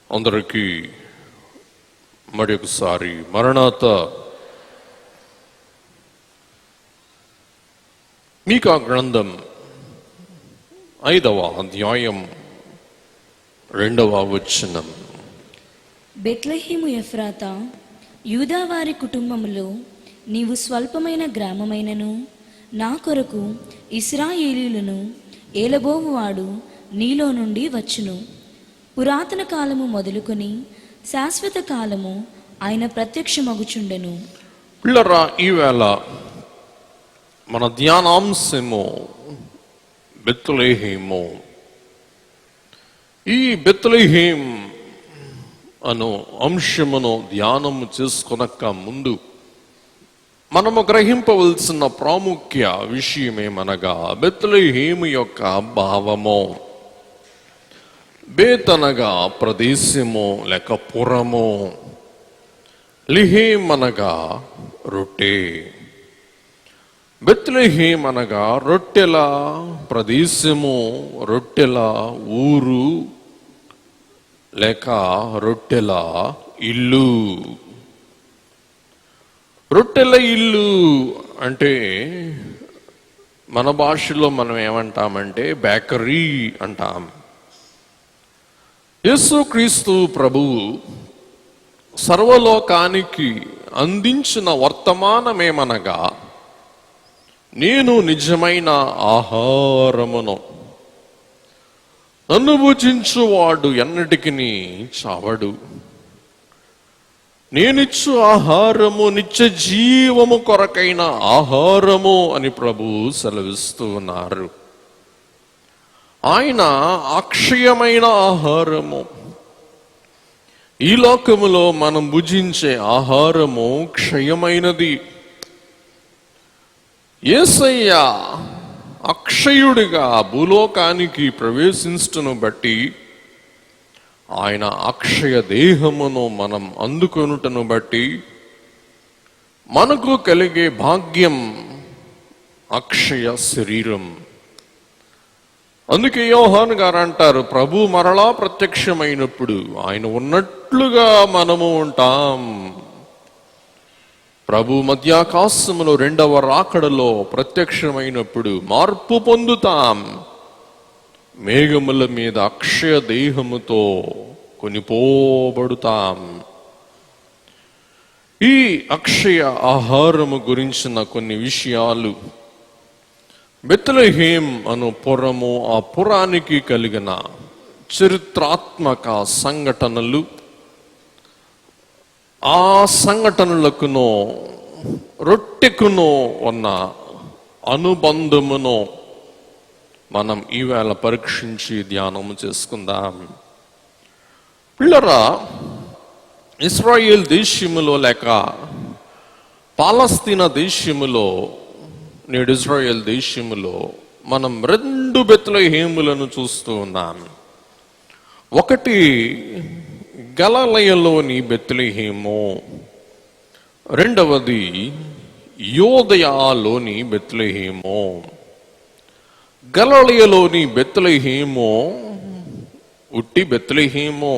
అందరికీ మరి ఒకసారి మరణాత మీకా గ్రంథం 5వ అధ్యాయం 2వ వచనం. బెత్లెహేము ఎఫ్రాతా, యూదావారి కుటుంబములో నీవు స్వల్పమైన గ్రామమైనను నా కొరకు ఇశ్రాయేలీయులను ఏలబోవువాడు నీలో నుండి వచ్చును. పురాతన కాలము మొదలుకొని శాశ్వత కాలము ఆయన ప్రత్యక్షమగుచుండెను. పిల్లరా, ఈవేళ మన ధ్యానాంశము బెత్లెహేము. ఈ బెత్లెహేం అను అంశమును ధ్యానము చేసుకొనక ముందు మనము గ్రహింపవలసిన ప్రాముఖ్య విషయమేమనగా బెత్లెహేము యొక్క భావము. బేత్ అనగా ప్రదేశము లేక పురము, లిహేం అనగా రొట్టె. బెత్లెహేం అనగా రొట్టెల ప్రదేశము, రొట్టెల ఊరు లేక రొట్టెల ఇల్లు. రొట్టెల ఇల్లు అంటే మన భాషలో మనం ఏమంటామంటే బేకరీ అంటాం. యేసుక్రీస్తు ప్రభువు సర్వలోకానికి అందించిన వర్తమానమేమనగా, నేను నిజమైన ఆహారమును, నన్ను భుజించువాడు ఎన్నటికి చావడు, నేనిచ్చు ఆహారము నిత్య జీవము కొరకైన ఆహారము అని ప్రభువు సెలవిస్తూ ఉన్నారు. ఆయన అక్షయమైన ఆహారము. ఈ లోకములో మనం భుజించే ఆహారము క్షయమైనది. యేసయ్య అక్షయుడిగా భూలోకానికి ప్రవేశించుటను బట్టి ఆయన అక్షయ దేహమును మనం అందుకొనుటను బట్టి మనకు కలిగే భాగ్యం అక్షయ శరీరం. అందుకే యోహాను గారు అంటారు, ప్రభు మరలా ప్రత్యక్షమైనప్పుడు ఆయన ఉన్నట్లుగా మనము ఉంటాం. ప్రభు మధ్యాకాశములో 2వ రాకడలో ప్రత్యక్షమైనప్పుడు మార్పు పొందుతాం. మేఘముల మీద అక్షయ దేహముతో కొనిపోబడుతాం. ఈ అక్షయ ఆహారము గురించిన కొన్ని విషయాలు, బెత్లెహేం అను పురము, ఆ పురానికి కలిగిన చరిత్రాత్మక సంఘటనలు, ఆ సంఘటనలకునో రొట్టెకునో ఉన్న అనుబంధమును మనం ఈవేళ పరీక్షించి ధ్యానము చేసుకుందాం. పిల్లరా, ఇశ్రాయేల్ దేశములో లేక పాలస్తీనా దేశములో, నేడు ఇజ్రాయెల్ దేశములో మనం 2 బెత్లెహేములను చూస్తూ ఉన్నాం. ఒకటి గలిలయలోని బెత్లెహేము, రెండవది యోదయలోని బెత్లెహేము. గలిలయలోని బెత్లెహేము ఉట్టి బెత్లెహేము,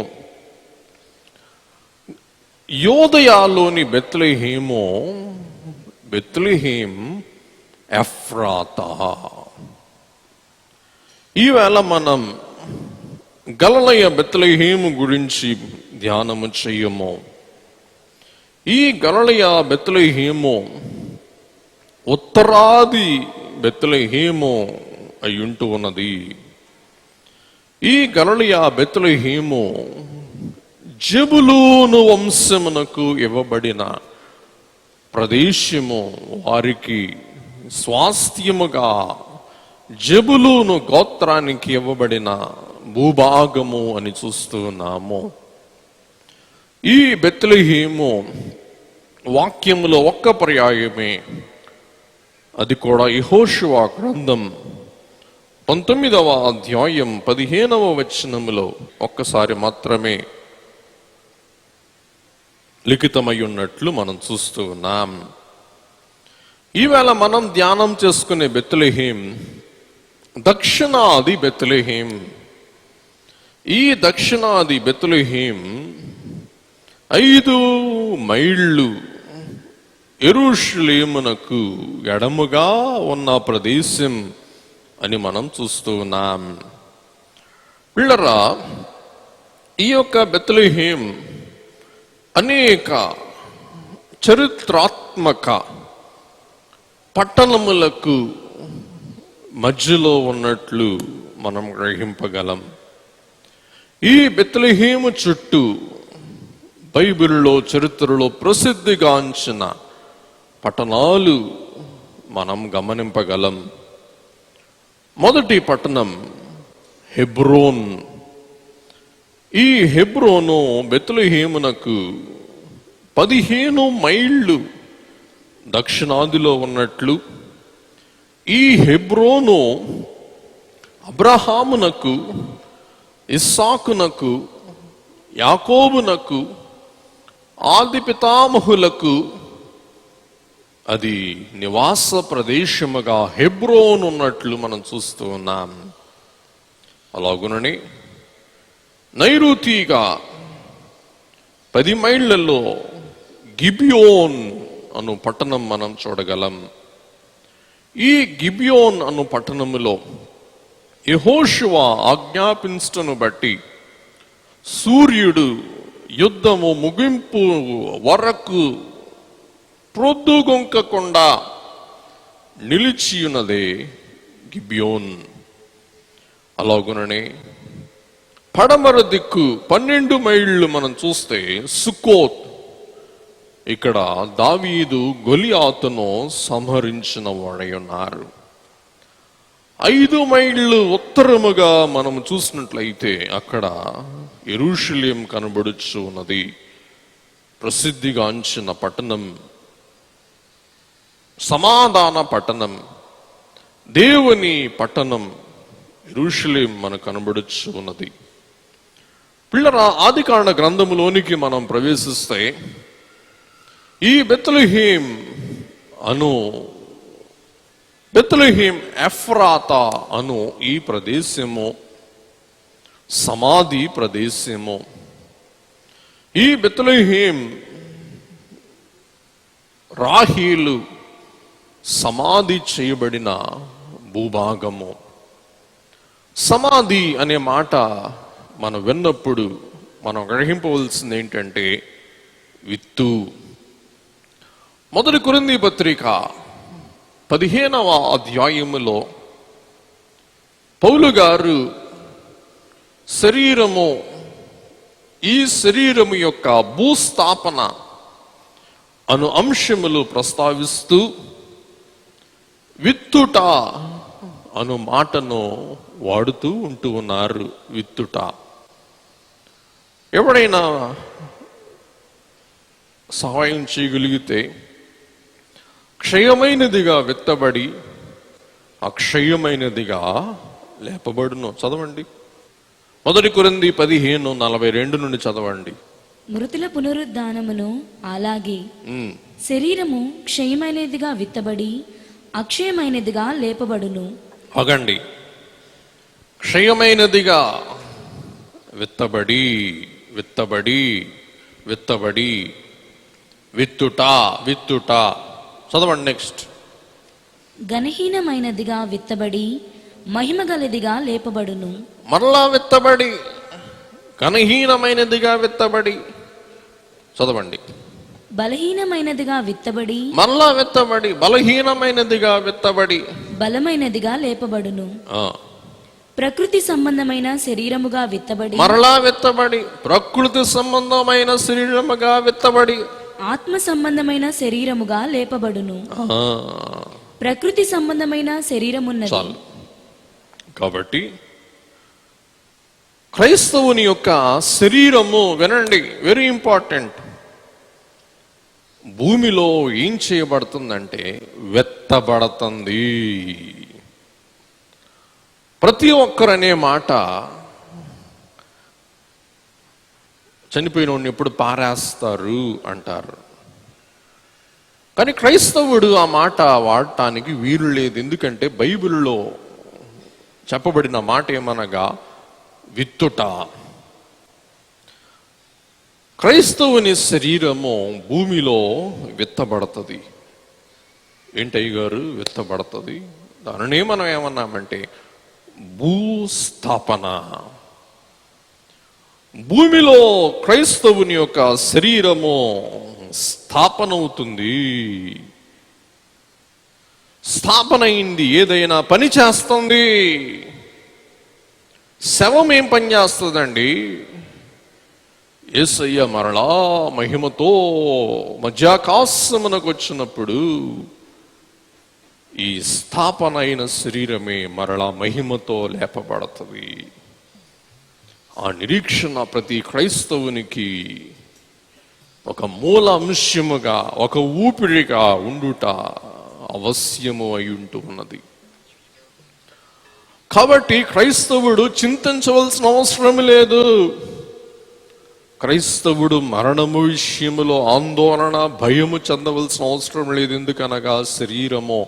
యోదయలోని బెత్లెహేము బెత్లెహేం ఎఫ్రాతా. ఈవేళ మనం గలిలయ బెత్లెహేము గురించి ధ్యానము చెయ్యము. ఈ గలిలయ బెత్లెహేము ఉత్తరాది బెత్లెహేము అయ్యుంటూ ఉన్నది. ఈ గలిలయ బెత్లెహేము జెబులూను వంశమునకు ఇవ్వబడిన ప్రదేశము, వారికి స్వాస్థ్యముగా జెబులూను గోత్రానికి ఇవ్వబడిన భూభాగము అని చూస్తూ ఉన్నాము. ఈ బెత్లెహేము వాక్యములో ఒక్క పర్యాయమే, అది కూడా యెహోషువ గ్రంథం 19వ అధ్యాయం 15వ వచనములో ఒక్కసారి మాత్రమే లిఖితమై ఉన్నట్లు మనం చూస్తూ ఉన్నాం. ఈవేళ మనం ధ్యానం చేసుకునే బెత్లెహేం దక్షిణాది బెత్లెహేం. ఈ దక్షిణాది బెత్లెహేం 5 మైళ్ళు యెరూషలేమునకు ఎడముగా ఉన్న ప్రదేశం అని మనం చూస్తూ ఉన్నాం. పిల్లరా, ఈ యొక్క బెత్లెహేం అనేక చరిత్రాత్మక పట్టణములకు మధ్యలో ఉన్నట్లు మనం గ్రహింపగలం. ఈ బెత్లెహేము చుట్టూ బైబిల్లో చరిత్రలో ప్రసిద్ధిగాంచిన పట్టణాలు మనం గమనింపగలం. మొదటి పట్టణం హెబ్రోన్. ఈ హెబ్రోను బెత్లెహేమునకు 15 మైళ్ళు దక్షిణాదిలో ఉన్నట్లు, ఈ హెబ్రోను అబ్రహామునకు, ఇస్సాకునకు, యాకోబునకు, ఆది పితామహులకు అది నివాస ప్రదేశముగా హెబ్రోన్ ఉన్నట్లు మనం చూస్తూ ఉన్నాం. అలాగునని నైరుతిగా 10 మైళ్ళలో గిబియోన్ అను పట్టణం మనం చూడగలం. ఈ గిబియోన్ అను పట్టణములో యెహోషువ ఆజ్ఞాపించటను బట్టి సూర్యుడు యుద్ధము ముగింపు వరకు ప్రొద్దుగొంకకుండా నిలిచియున్నదే గిబియోన్. అలాగుననే పడమర దిక్కు 12 మైళ్ళు మనం చూస్తే సుక్కోత్. ఇక్కడ దావీదు గొలియాతును సంహరించిన వాడై ఉన్నారు. 5 మైళ్ళు ఉత్తరముగా మనం చూసినట్లయితే అక్కడ యెరూషలేం కనబడుచు ఉన్నది. ప్రసిద్ధిగాంచిన పట్టణం, సమాధాన పట్టణం, దేవుని పట్టణం యెరూషలేం మనకు కనబడుచు ఉన్నది. పిల్లరా, ఆదికాండ గ్రంథములోనికి మనం ప్రవేశిస్తే ఈ బెత్లెహేం ఎఫ్రాతా అను ఈ ప్రదేశము సమాధి ప్రదేశము. ఈ బెత్లెహేం రాహేలు సమాధి చేయబడిన భూభాగము. సమాధి అనే మాట మనం విన్నప్పుడు మనం గ్రహింపవలసింది ఏంటంటే విత్తు. మొదటి కొరింథీ పత్రిక 15వ అధ్యాయములో పౌలు గారు ఈ శరీరము యొక్క భూస్థాపన అను అంశములు ప్రస్తావిస్తూ విత్తుట అను మాటను వాడుతూ ఉంటూ ఉన్నారు. విత్తుట. ఎవడైనా సహాయం చేయగలిగితే క్షయమైనదిగా విత్తబడి అక్షయమైనదిగా లేపబడును. చదవండి, మొదటి కొరింథీ 15:42 నుండి చదవండి. మృతుల పునరుద్ధానమును అలాగే శరీరము క్షయమైనదిగా విత్తబడి అక్షయమైనదిగా లేపబడును. అగండి, క్షయమైనదిగా విత్తబడి విత్తబడి విత్తబడి విత్తుట విత్తుట. చదవండి నెక్స్ట్. ఘనహీనమైనదిగా విత్తబడి మహిమగలదిగా లేపబడును. మరలా విత్తబడి ఘనహీనమైనదిగా విత్తబడి. చదవండి. బలహీనమైనదిగా విత్తబడి మరలా విత్తబడి బలహీనమైనదిగా విత్తబడి బలమైనదిగా లేపబడును. ప్రకృతి సంబంధమైన శరీరముగా విత్తబడి మరలా విత్తబడి ప్రకృతి సంబంధమైన శరీరముగా విత్తబడి ఆత్మ సంబంధమైన శరీరముగా లేపబడును. ప్రకృతి సంబంధమైన శరీరమున్నది. చాలు. కాబట్టి క్రైస్తవుని యొక్క శరీరము, వినండి, వెరీ ఇంపార్టెంట్, భూమిలో ఏం చేయబడుతుందంటే వెత్తబడుతుంది. ప్రతి ఒక్కరు అనే మాట చనిపోయిన వాడిని ఎప్పుడు పారేస్తారు అంటారు. కానీ క్రైస్తవుడు ఆ మాట వాడటానికి వీలు లేదు. ఎందుకంటే బైబిల్లో చెప్పబడిన మాట ఏమనగా విత్తుట. క్రైస్తవుని శరీరము భూమిలో విత్తబడుతుంది. ఏంటయ్య గారు విత్తబడుతుంది? దానినే మనం ఏమన్నామంటే భూస్థాపన. భూమిలో క్రైస్తవుని యొక్క శరీరము స్థాపన అవుతుంది. స్థాపన అయింది. ఏదైనా పని చేస్తుంది. శవం ఏం పని చేస్తుందండి? యేసయ్య మరలా మహిమతో మధ్యాకాశమునకు వచ్చినప్పుడు ఈ స్థాపన అయిన శరీరమే మరలా మహిమతో లేపబడుతుంది. ఆ నిరీక్షణ ప్రతి క్రైస్తవునికి ఒక మూల అంశముగా, ఒక ఊపిరిగా ఉండుట అవశ్యము అయి ఉంటున్నది. కాబట్టి క్రైస్తవుడు చింతించవలసిన అవసరం లేదు. క్రైస్తవుడు మరణము విషయములో ఆందోళన, భయము చెందవలసిన అవసరం లేదు. ఎందుకనగా శరీరము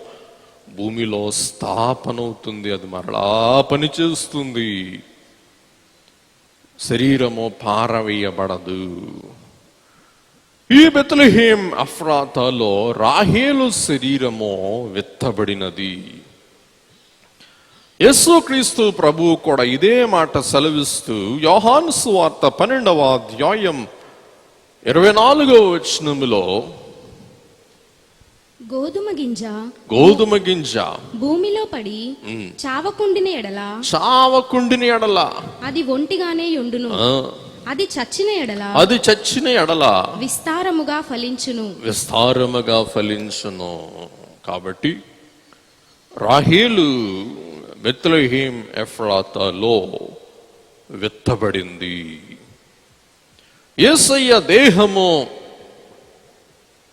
భూమిలో స్థాపన అవుతుంది. అది మరలా పనిచేస్తుంది. శరీరము పారవేయబడదు. ఈ బెత్లెహేం ఎఫ్రాతాలో రాహేలు శరీరము విత్తబడినది. యేసుక్రీస్తు ప్రభువు కూడా ఇదే మాట సెలవిస్తూ యోహాను సువార్త 12వ అధ్యాయం 24వ వచనములో గోధుమ గింజ భూమిలో పడి చావకుండిన ఎడల అది ఒంటిగానే యుండును. అది చచ్చిన ఎడల విస్తారముగా ఫలించును. కాబట్టి రాహేలు బెత్లెహేం ఎఫ్రాతాలో విత్తబడింది. యేసయ్య దేహము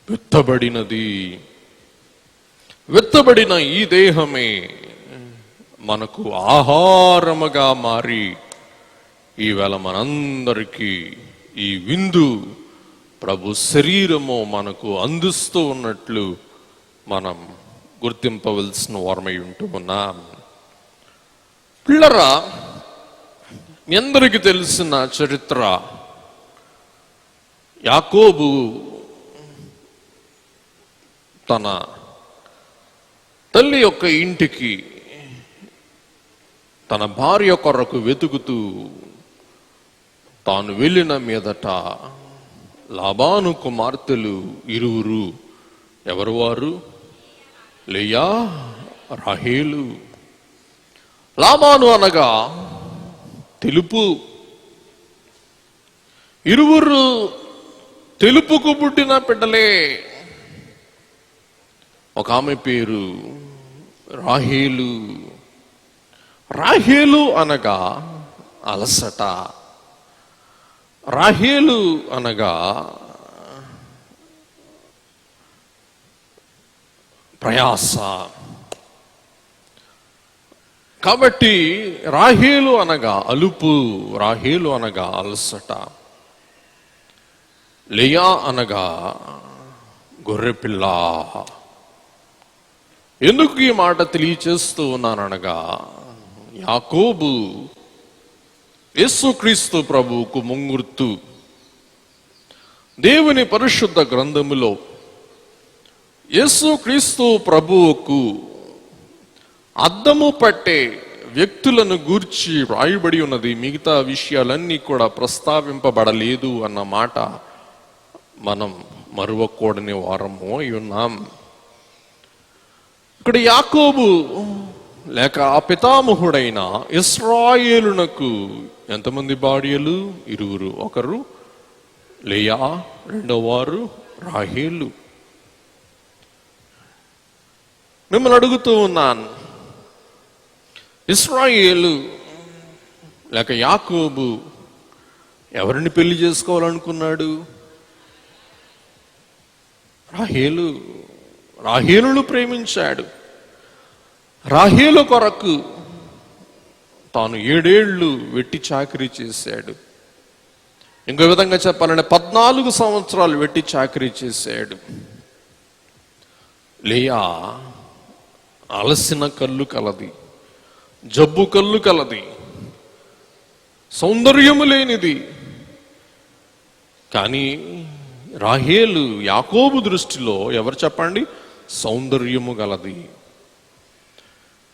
విత్తబడినది. విత్తబడిన ఈ దేహమే మనకు ఆహారముగా మారి ఈవేళ మనందరికీ ఈ విందు ప్రభు శరీరము మనకు అందిస్తూ ఉన్నట్లు మనం గుర్తింపవలసిన వారమై ఉంటూ ఉన్నాం. పిల్లరా, మీ అందరికీ తెలిసిన చరిత్ర. యాకోబు తన తల్లి యొక్క ఇంటికి తన భార్య కొరకు వెతుకుతూ తాను వెళ్ళిన మీదట లాబాను కుమార్తెలు ఇరువురు. ఎవరు వారు? లేయా, రాహేలు. లాబాను అనగా తెలుపు. ఇరువురు తెలుపుకు పుట్టిన బిడ్డలే. ఒక ఆమె పేరు రాహేలు. రాహేలు అనగా అలసట. రాహేలు అనగా ప్రయాస. కాబట్టి రాహేలు అనగా అలుపు, రాహేలు అనగా అలసట, లేయా అనగా గొర్రెపిల్ల. ఎందుకు ఈ మాట తెలియచేస్తూ ఉన్నాననగా, యాకోబు యేసుక్రీస్తు ప్రభువుకు ముంగుర్తు. దేవుని పరిశుద్ధ గ్రంథములో యేసుక్రీస్తు ప్రభువుకు అద్దము పట్టే వ్యక్తులను గూర్చి రాయబడి ఉన్నది. మిగతా విషయాలన్నీ కూడా ప్రస్తావింపబడలేదు అన్న మాట మనం మరువకూడని వారము అయి ఉన్నాం. ఇక్కడ యాకోబు లేక ఆ పితామహుడైన ఇశ్రాయేలునకు ఎంతమంది భార్యలు? ఇరువురు. ఒకరు లేయా, రెండవ వారు రాహేలు. మిమ్మల్ని అడుగుతూ ఉన్నాను, ఇశ్రాయేలు లేక యాకోబు ఎవరిని పెళ్లి చేసుకోవాలనుకున్నాడు? రాహేలును ప్రేమించాడు. రాహేలు కొరకు తాను 7 ఏళ్ళు వెట్టి చాకిరీ చేశాడు. ఇంకో విధంగా చెప్పాలంటే 14 సంవత్సరాలు వెట్టి చాకిరీ చేశాడు. లేయా అలసిన కళ్ళు కలది, జబ్బు కళ్ళు కలది. సౌందర్యము లేనిది. కానీ రాహేలు యాకోబు దృష్టిలో ఎవరు చెప్పండి? సౌందర్యము గలది.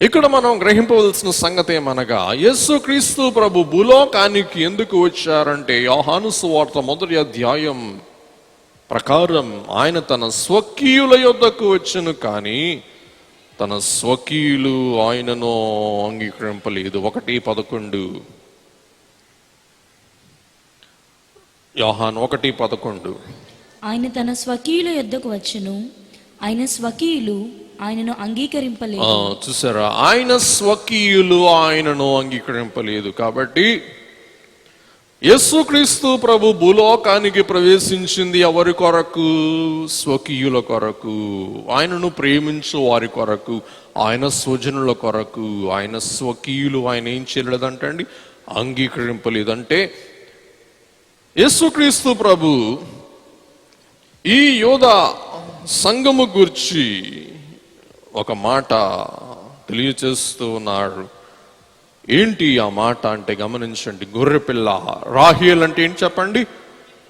ఇక్కడ మనం గ్రహింపవలసిన సంగతి ఏమనగా, యేసుక్రీస్తు ప్రభు భూలోకానికి ఎందుకు వచ్చారంటే, యోహాను సువార్త 1వ అధ్యాయం ప్రకారం ఆయన తన స్వకీయుల యొద్దకు వచ్చెను, కానీ తన స్వకీయులు ఆయనను అంగీకరింపలేదు. 1:11 యోహాను 1:11. ఆయన తన స్వకీయుల యొద్దకు వచ్చెను, ఆయన స్వకీయులు ఆయనను అంగీకరింపలేదు. చూసారా, ఆయన స్వకీయులు ఆయనను అంగీకరింపలేదు. కాబట్టి యేసుక్రీస్తు ప్రభు భూలోకానికి ప్రవేశించింది ఎవరి కొరకు? స్వకీయుల కొరకు, ఆయనను ప్రేమించు వారి కొరకు, ఆయన స్వజనుల కొరకు. ఆయన స్వకీయులు ఆయన ఏం చేయలేదంటండి? అంగీకరింపలేదంటే యేసుక్రీస్తు ప్రభు ఈ యోధ సంఘము గూర్చి ఒక మాట తెలియచేస్తూ ఉన్నాడు. ఏంటి ఆ మాట అంటే గమనించండి. గొర్రెపిల్ల. రాహేల్ అంటే ఏంటి చెప్పండి?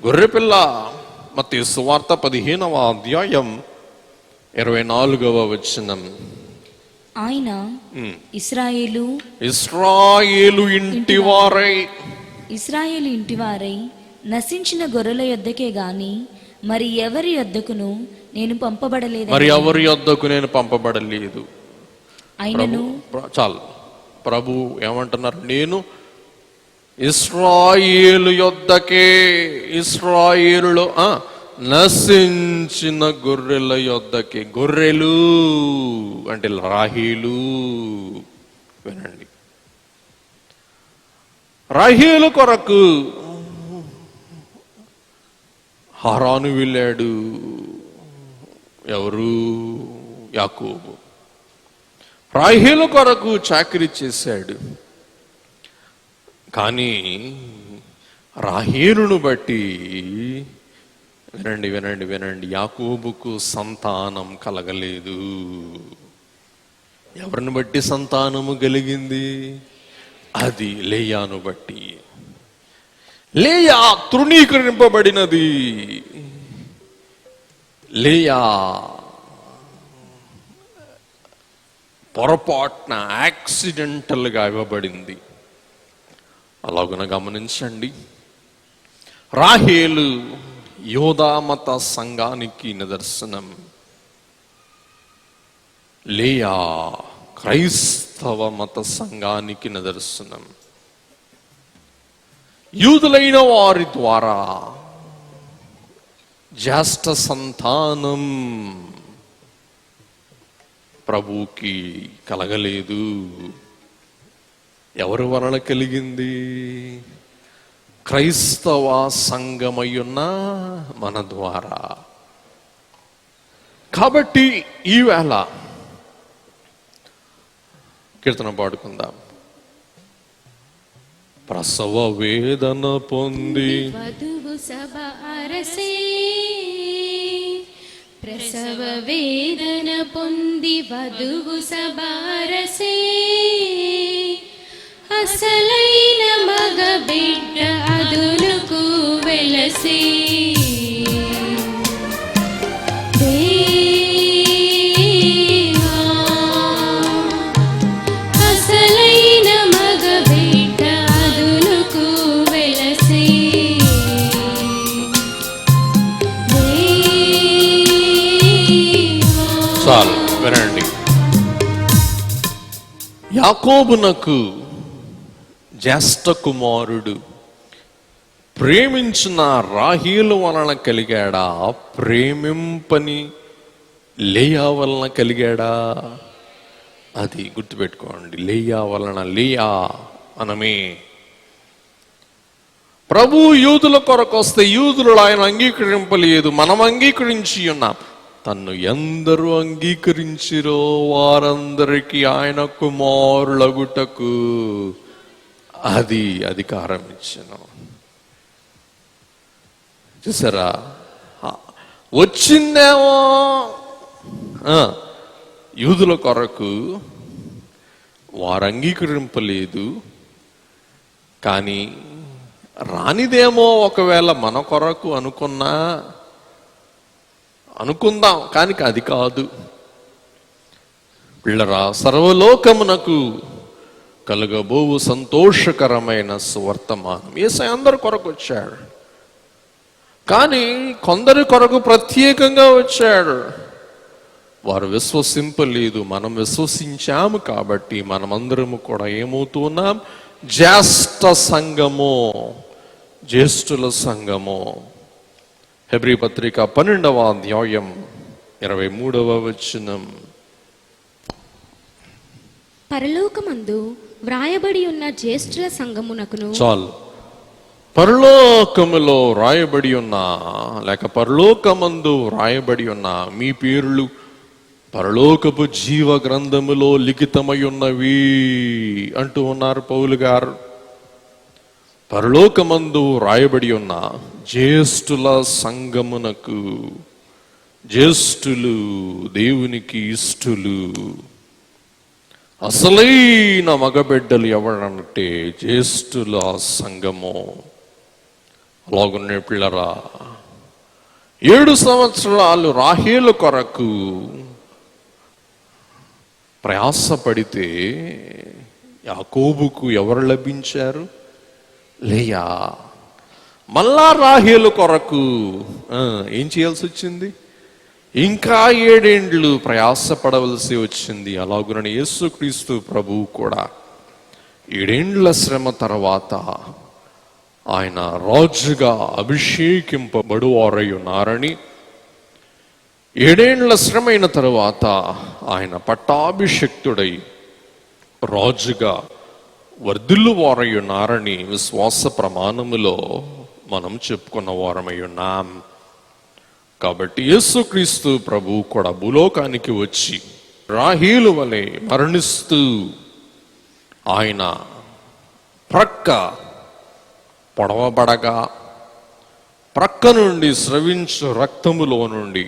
గొర్రెపిల్ల. మత్తయి సువార్త 15వ అధ్యాయం 24వ వచనం. ఆయన ఇశ్రాయేలు ఇంటివారై నశించిన గొర్రెల యొద్దకే గాని మరి ఎవరి యొద్దకును నేను పంపబడలేదు. ఆయనను చాలు. ప్రభు ఏమంటున్నారు? నేను ఇశ్రాయేలు యొద్దకే, ఇశ్రాయేలులో నశించిన గొర్రెల యొద్దకే. గొర్రెలు అంటే రాహేలు. వినండి, రాహేలు కొరకు హారాను వెళ్ళాడు. ఎవరు? యాకోబు. రాహేలు కొరకు చాకిరీ చేశాడు. కానీ రాహేలును బట్టి వినండి వినండి వినండి, యాకోబుకు సంతానం కలగలేదు. ఎవరిని బట్టి సంతానము కలిగింది? అది లేయాను బట్టి. లేయా తృణీకరింపబడినది. లేయా పొరపాటున యాక్సిడెంటల్గా ఇవ్వబడింది. అలాగున గమనించండి, రాహేలు యోధా మత సంఘానికి నిదర్శనం. లేయా క్రైస్తవ మత సంఘానికి నిదర్శనం. యూదులైన వారి ద్వారా జ్యేష్ఠ సంతానం ప్రభువుకి కలగలేదు. ఎవరి వలన కలిగింది? క్రైస్తవ సంఘమయ్యున్న మన ద్వారా. కాబట్టి ఈవేళ కీర్తన పాడుకుందాం. ప్రసవ వేదన పొంది వధువు సభ అరసే, ప్రసవ వేదన పొంది వధువు సభ అరసే, అసలైన మగ బిడ్డ అదునుకు వెలసే. చాలు వినండి. యాకోబునకు జ్యేష్ఠ కుమారుడు ప్రేమించిన రాహేలు వలన కలిగాడా? ప్రేమింపని లేయా వలన కలిగాడా? అది గుర్తుపెట్టుకోండి. లేయా వలన. లేయా మనమే. ప్రభు యూదుల కొరకు వస్తే యూదులు ఆయన అంగీకరింపలేదు, మనం అంగీకరించి ఉన్నాం. తన్ను ఎందరూ అంగీకరించిరో వారందరికీ ఆయన కుమారులగుటకు అది అధికారం ఇచ్చెను. చూసారా, వచ్చిందేమో యూదుల కొరకు, వారు అంగీకరింపలేదు. కానీ రానిదేమో ఒకవేళ మన కొరకు అనుకుందాం, కానీ అది కాదు. పిల్లరా, సర్వలోకమునకు కలుగబోవు సంతోషకరమైన సువర్తమానం యేసయ్య అందరి కొరకు వచ్చాడు, కానీ కొందరి కొరకు ప్రత్యేకంగా వచ్చాడు. వారు విశ్వసింపలేదు, మనం విశ్వసించాము. కాబట్టి మనమందరము కూడా ఏమవుతున్నాం? జ్యేష్ఠుల సంఘము. హెబ్రీ పత్రిక 12వ అధ్యాయం 23వ వచనం. పరలోకమందు వ్రాయబడి ఉన్న జ్యేష్ఠుల సంఘమునకును. చాలు. పరలోకములో రాయబడి ఉన్న, లేక పరలోకమందు రాయబడి ఉన్న మీ పేర్లు పరలోకపు జీవ గ్రంథములో లిఖితమై ఉన్నవి అంటూ ఉన్నారు పౌలు గారు. పరలోకమందు రాయబడి ఉన్న జ్యేష్ఠుల సంఘమునకు. జ్యేష్ఠులు దేవునికి ఇష్టులు. అసలైన మగబిడ్డలు ఎవరంటే జ్యేష్ఠుల సంఘము. అలాగున్న పిల్లరా, 7 సంవత్సరాలు రాహేలు కొరకు ప్రయాసపడితే యాకోబుకు ఎవరు లభించారు? లేయా. మళ్ళా రాహేలు కొరకు ఏం చేయాల్సి వచ్చింది? ఇంకా 7 ఏండ్లు ప్రయాసపడవలసి వచ్చింది. అలాగున యేసుక్రీస్తు ప్రభువు కూడా 7 ఏండ్ల శ్రమ తర్వాత ఆయన రాజుగా అభిషేకింపబడువారై ఉన్నారని, 7 ఏండ్ల శ్రమ అయిన తరువాత ఆయన పట్టాభిషిక్తుడై రాజుగా వర్ధిల్లు వారై ఉన్నారని విశ్వాస ప్రమాణములో మనం చెప్పుకున్న వారమై ఉన్నాం. కాబట్టి యేసుక్రీస్తు ప్రభువు కూడా భూలోకానికి వచ్చి రాహేలు వలె మరణిస్తూ ఆయన ప్రక్క పొడవబడగా, ప్రక్క నుండి స్రవించు రక్తములో నుండి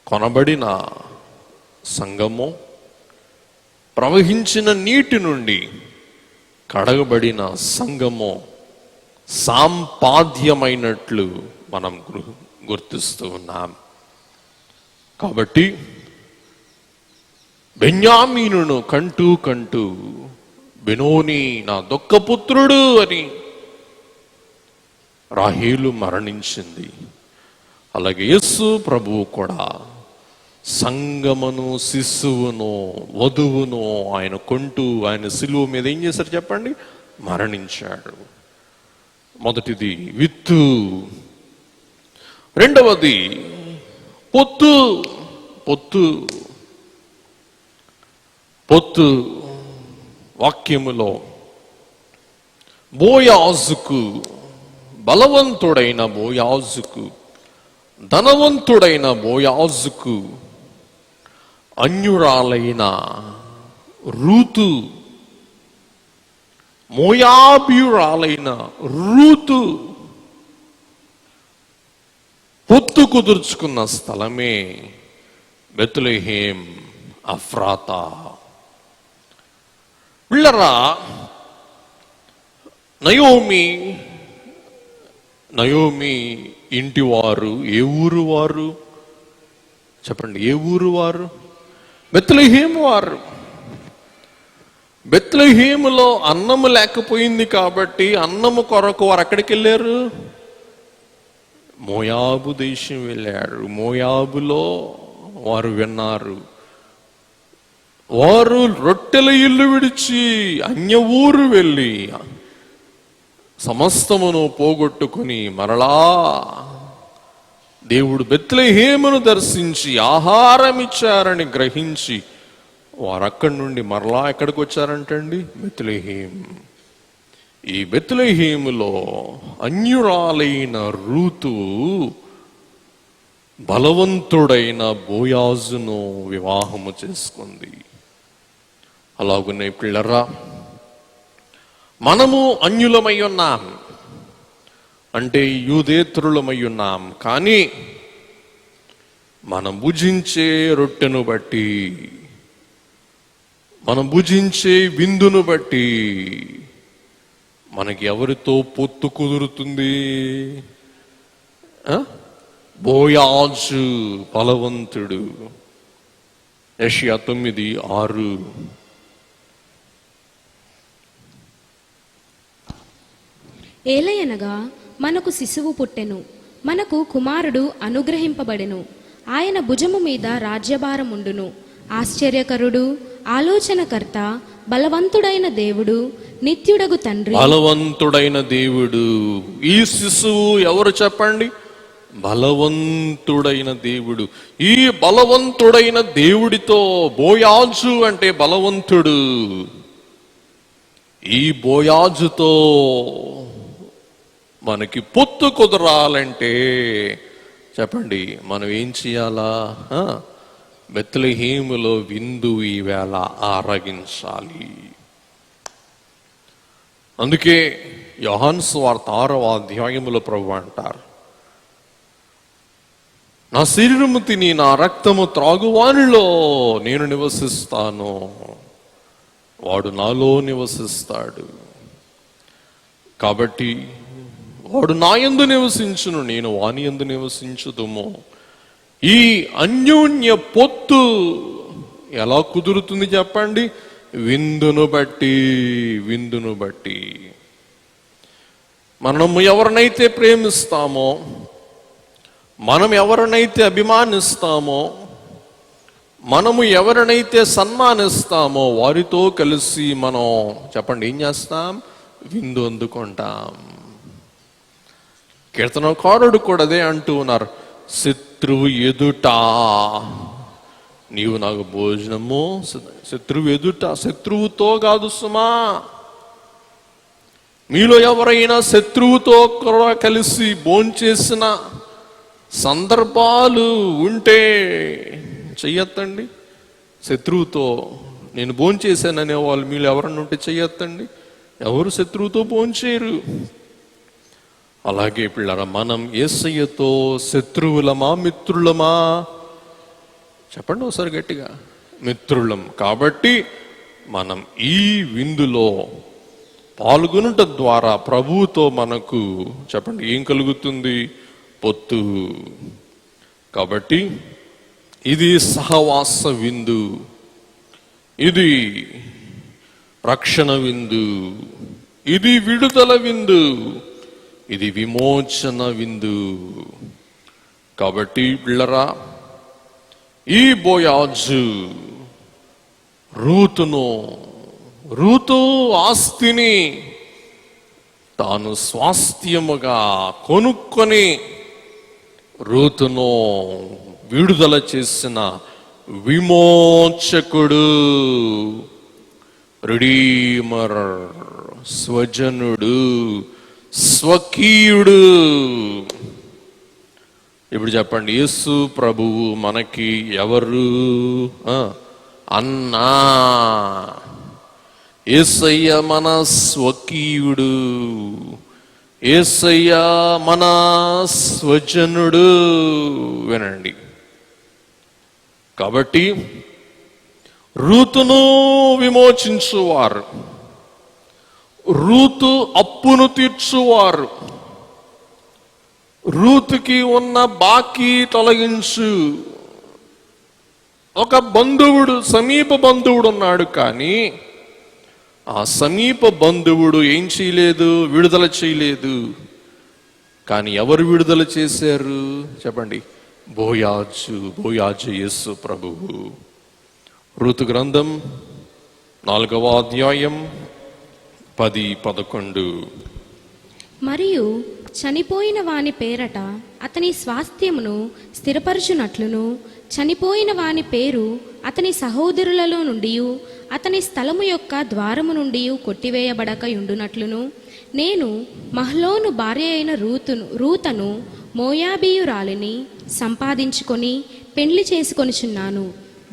కొనబడిన సంఘము, ప్రవహించిన నీటి నుండి కడగబడిన సంఘము సాంపాద్యమైనట్లు మనం గుర్తిస్తూ ఉన్నాం. కాబట్టి బెన్యామీనును కంటూ బెనోని నా దుఃఖపుత్రుడు అని రాహేలు మరణించింది. అలాగే యేసు ప్రభువు కూడా సంగమును, శిశువును, వధువును ఆయన కొంటూ ఆయన శిలువ మీద ఏం చేశారు చెప్పండి? మరణించాడు. మొదటిది విత్తు, రెండవది పొత్తు. వాక్యములో బోయాజుకు, బలవంతుడైన బోయాజుకు, ధనవంతుడైన బోయాజుకు అన్యురాలైన రూతు, మోయాబీయురాలైన రూతు పొత్తు కుదుర్చుకున్న స్థలమే బెత్లెహేం అఫ్రాతా. పిల్లరా, నయోమి ఇంటి వారు ఏ ఊరు వారు చెప్పండి? ఏ ఊరు వారు? బెత్లెహేము వారు. బెత్లెహేములో అన్నము లేకపోయింది కాబట్టి అన్నము కొరకు వారు ఎక్కడికి వెళ్ళారు? మోయాబు దేశం వెళ్ళారు. మోయాబులో వారు విన్నారు. వారు రొట్టెల ఇల్లు విడిచి అన్య ఊరు వెళ్ళి సమస్తమును పోగొట్టుకుని మరలా దేవుడు బెత్లెహేమును దర్శించి ఆహారం ఇచ్చారని గ్రహించి వారు అక్కడి నుండి మరలా ఎక్కడికి వచ్చారంటండి? బెత్లెహేం. ఈ బెత్లెహేములో అన్యురాలైన రూతు బలవంతుడైన బోయాజును వివాహము చేసుకుంది. అలాగునే పిల్లరా, మనము అన్యులమై ఉన్నాం, అంటే యూదేతరులమై ఉన్నాం. కానీ మనం భుజించే రొట్టెను బట్టి, మనం భుజించే విందును బట్టి మనకి ఎవరితో పొత్తు కుదురుతుంది? బోయాజు బలవంతుడు. యెషయా 9:6. ఏలయనగా మనకు శిశువు పుట్టెను, మనకు కుమారుడు అనుగ్రహింపబడెను, ఆయన భుజము మీద రాజ్యభారముండును. ఆశ్చర్యకరుడు, ఆలోచనకర్త, బలవంతుడైన దేవుడు, నిత్యుడగు తండ్రి. బలవంతుడైన దేవుడు. ఈ శిశువు ఎవరు చెప్పండి? బలవంతుడైన దేవుడు. ఈ బలవంతుడైన దేవుడితో, బోయాజు అంటే బలవంతుడు, ఈ బోయాజుతో మనకి పొత్తు కుదరాలంటే చెప్పండి, మనం ఏం చేయాలా? బెత్లెహేములో విందు ఈవేళ ఆరగించాలి. అందుకే యోహాను సువార్త 6వ అధ్యాయములో ప్రభువు అంటారు, నా శరీరము తిని నా రక్తము త్రాగువానిలో నేను నివసిస్తాను, వాడు నాలో నివసిస్తాడు. కాబట్టి వాడు నా యందు నివసించును, నేను వాని యందు నివసించుదుము. ఈ అన్యోన్య పొత్తు ఎలా కుదురుతుంది చెప్పండి? విందును బట్టి. విందును బట్టి. మనము ఎవరినైతే ప్రేమిస్తామో, మనం ఎవరినైతే అభిమానిస్తామో, మనము ఎవరినైతే సన్మానిస్తామో వారితో కలిసి మనం చెప్పండి ఏం చేస్తాం? విందు అందుకుంటాం. కీర్తనకారుడు కూడా అదే అంటూ ఉన్నారు, శత్రువు ఎదుట నీవు నాకు భోజనము. శత్రువు ఎదుట, శత్రువుతో కాదు సుమా. మీలో ఎవరైనా శత్రువుతో కలిసి భోంచేసిన సందర్భాలు ఉంటే చెయ్యొద్దండి. శత్రువుతో నేను భోంచేశాననే వాళ్ళు మీలో ఎవరన్నా ఉంటే చెయ్యొద్దండి. ఎవరు శత్రువుతో భోంచేయరు. అలాగే పిల్లరా, మనం యేసయ్యతో శత్రువులమా మిత్రులమా? చెప్పండి ఒకసారి గట్టిగా. మిత్రులం. కాబట్టి మనం ఈ విందులో పాల్గొనుట ద్వారా ప్రభువుతో మనకు చెప్పండి ఏం కలుగుతుంది? పొత్తు. కాబట్టి ఇది సహవాస విందు, ఇది రక్షణ విందు, ఇది విడుదల విందు, ఇది విమోచన విందు. కాబట్టి పిల్లరా, ఈ బోయాజు రూతు ఆస్తిని తాను స్వాస్థ్యముగా కొనుక్కొని రూతును విడుదల చేసిన విమోచకుడు, రిడీమర్, స్వజనుడు, స్వకీయుడు. ఇప్పుడు చెప్పండి, యేసు ప్రభువు మనకి ఎవరు? అన్నా. యేసయ్య మన స్వకీయుడు, యేసయ్య మన స్వజనుడు. వినండి. కాబట్టి రూతును విమోచించువారు, రూతు అప్పును తీర్చువారు, రూతుకి ఉన్న బాకీ తొలగించు. ఒక బంధువుడు, సమీప బంధువుడు ఉన్నాడు, కానీ ఆ సమీప బంధువుడు ఏం చేయలేదు? విడుదల చేయలేదు. కానీ ఎవరు విడుదల చేశారు చెప్పండి? బోయాజు యేసు ప్రభువు. రూతు గ్రంథం 4వ అధ్యాయం 10-11. మరియు చనిపోయిన వాని పేరట అతని స్వాస్థ్యమును స్థిరపరచునట్లును, చనిపోయిన వాని పేరు అతని సహోదరులలో నుండి అతని స్థలము యొక్క ద్వారము నుండి కొట్టివేయబడక ఉండునట్లును, నేను మహ్లోను భార్య అయిన రూతను మోయాబీయురాలిని సంపాదించుకొని పెండ్లి చేసుకొనిచున్నాను.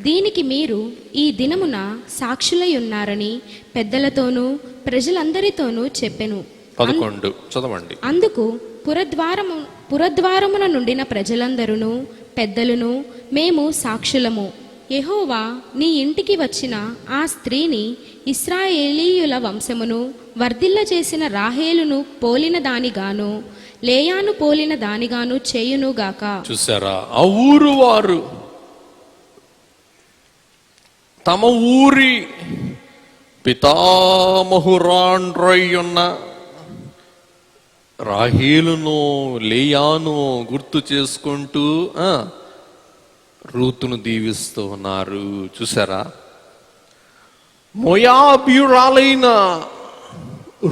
దీనికి మీరు ఈ దినమున సాక్షులై ఉన్నారని పెద్దలతోనూ ప్రజలందరితోనూ చెప్పెను. 11 చదవండి. అందుకు పురద్వారమున నుండిన ప్రజలందరూ పెద్దలను మేము సాక్షులము. యెహోవా నీ ఇంటికి వచ్చిన ఆ స్త్రీని ఇశ్రాయేలీయుల వంశమును వర్ధిల్ల చేసిన రాహేలును పోలిన దానిగాను లేయాను పోలిన దానిగాను చేయునుగాక. చూసారా, ఆ ఊరు వారు తమ ఊరి పితామహురాండ్రయ్యున్న రాహేలును లేయాను గుర్తు చేసుకుంటూ రూతును దీవిస్తూ ఉన్నారు. చూసారా, మోయాబీయురాలైన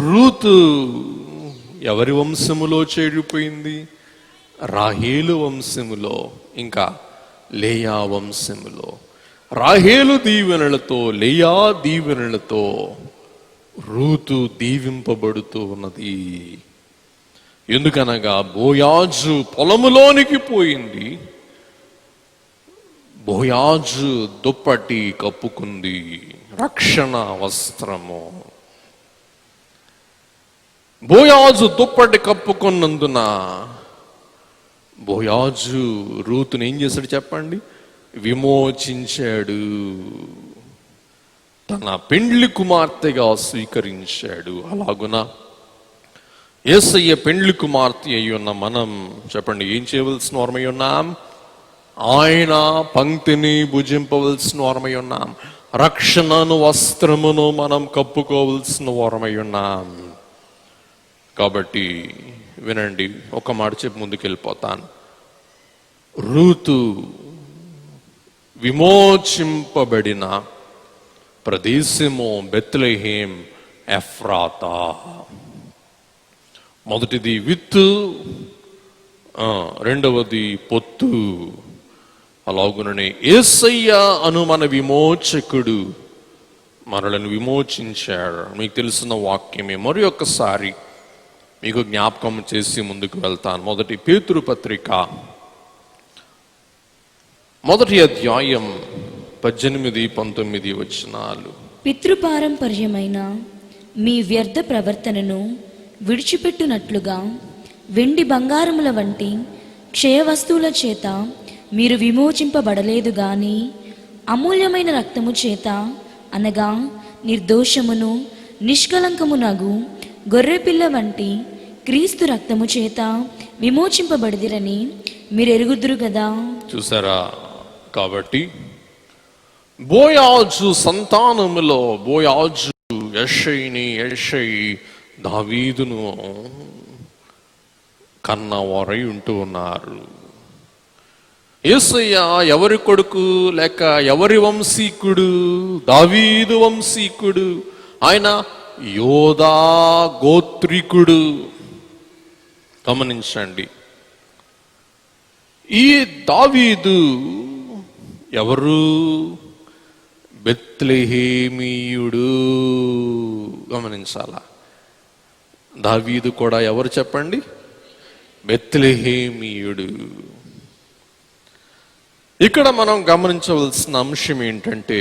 రూతు ఎవరి వంశములో చేరిపోయింది? రాహేలు వంశములో, ఇంకా లేయా వంశములో. రాహేలు దీవెనలతో, లేయా దీవెనలతో రూతు దీవింపబడుతూ ఉన్నది. ఎందుకనగా బోయాజు పొలములోనికి పోయింది, బోయాజు దుప్పటి కప్పుకుంది, రక్షణ వస్త్రము. బోయాజు దుప్పటి కప్పుకున్నందున బోయాజు రూతుని ఏం చేశాడు చెప్పండి? విమోచించాడు, తన పెండ్లి కుమార్తెగా స్వీకరించాడు. అలాగున యేసయ్య పెండ్లి కుమార్తె అయి ఉన్న మనం చెప్పండి ఏం చేయవలసిన వారమై ఉన్నాం? ఆయన పంక్తిని భుజింపవలసిన వారమై ఉన్నాం. రక్షణను వస్త్రమును మనం కప్పుకోవలసిన వారమై ఉన్నాం. కాబట్టి వినండి, ఒక మాట చెప్పి ముందుకెళ్ళిపోతాను. రూతు విమోచింపబడిన ప్రదేశము బెత్లెహేం ఎఫ్రాతా. మొదటిది విత్తు, రెండవది పొత్తు. అలాగుననే యేసయ్య అను మన విమోచకుడు మనలను విమోచించాడు. మీకు తెలిసిన వాక్యమే మరి ఒక్కసారి మీకు జ్ఞాపకం చేసి ముందుకు వెళ్తాను. మొదటి పేతురు పత్రిక 1వ అధ్యాయం 18-19 వచనాలు. పితృపారంపర్యమైన మీ వ్యర్థ ప్రవర్తనను విడిచిపెట్టునట్లుగా వెండి బంగారముల వంటి క్షయ వస్తువుల చేత మీరు విమోచింపబడలేదు గాని అమూల్యమైన రక్తము చేత, అనగా నిర్దోషమును నిష్కలంకమునగు గొర్రెపిల్ల వంటి క్రీస్తు రక్తము చేత విమోచింపబడిదిరని మీరు ఎరుగుదురు కదా. చూసారా, కాబట్టి బోయాజు సంతానములో బోయాజు యెషయిని, యెషయి దావీదును కన్నవారై ఉంటూ ఉన్నారు. యేసయ్య ఎవరి కొడుకు లేక ఎవరి వంశీకుడు? దావీదు వంశీకుడు. ఆయన యోధా గోత్రికుడు. గమనించండి, ఈ దావీదు ఎవరు? బెత్లెహేమీయుడు. గమనించాలా, దావీదు కూడా ఎవరు చెప్పండి? బెత్లెహేమీయుడు. ఇక్కడ మనం గమనించవలసిన అంశం ఏంటంటే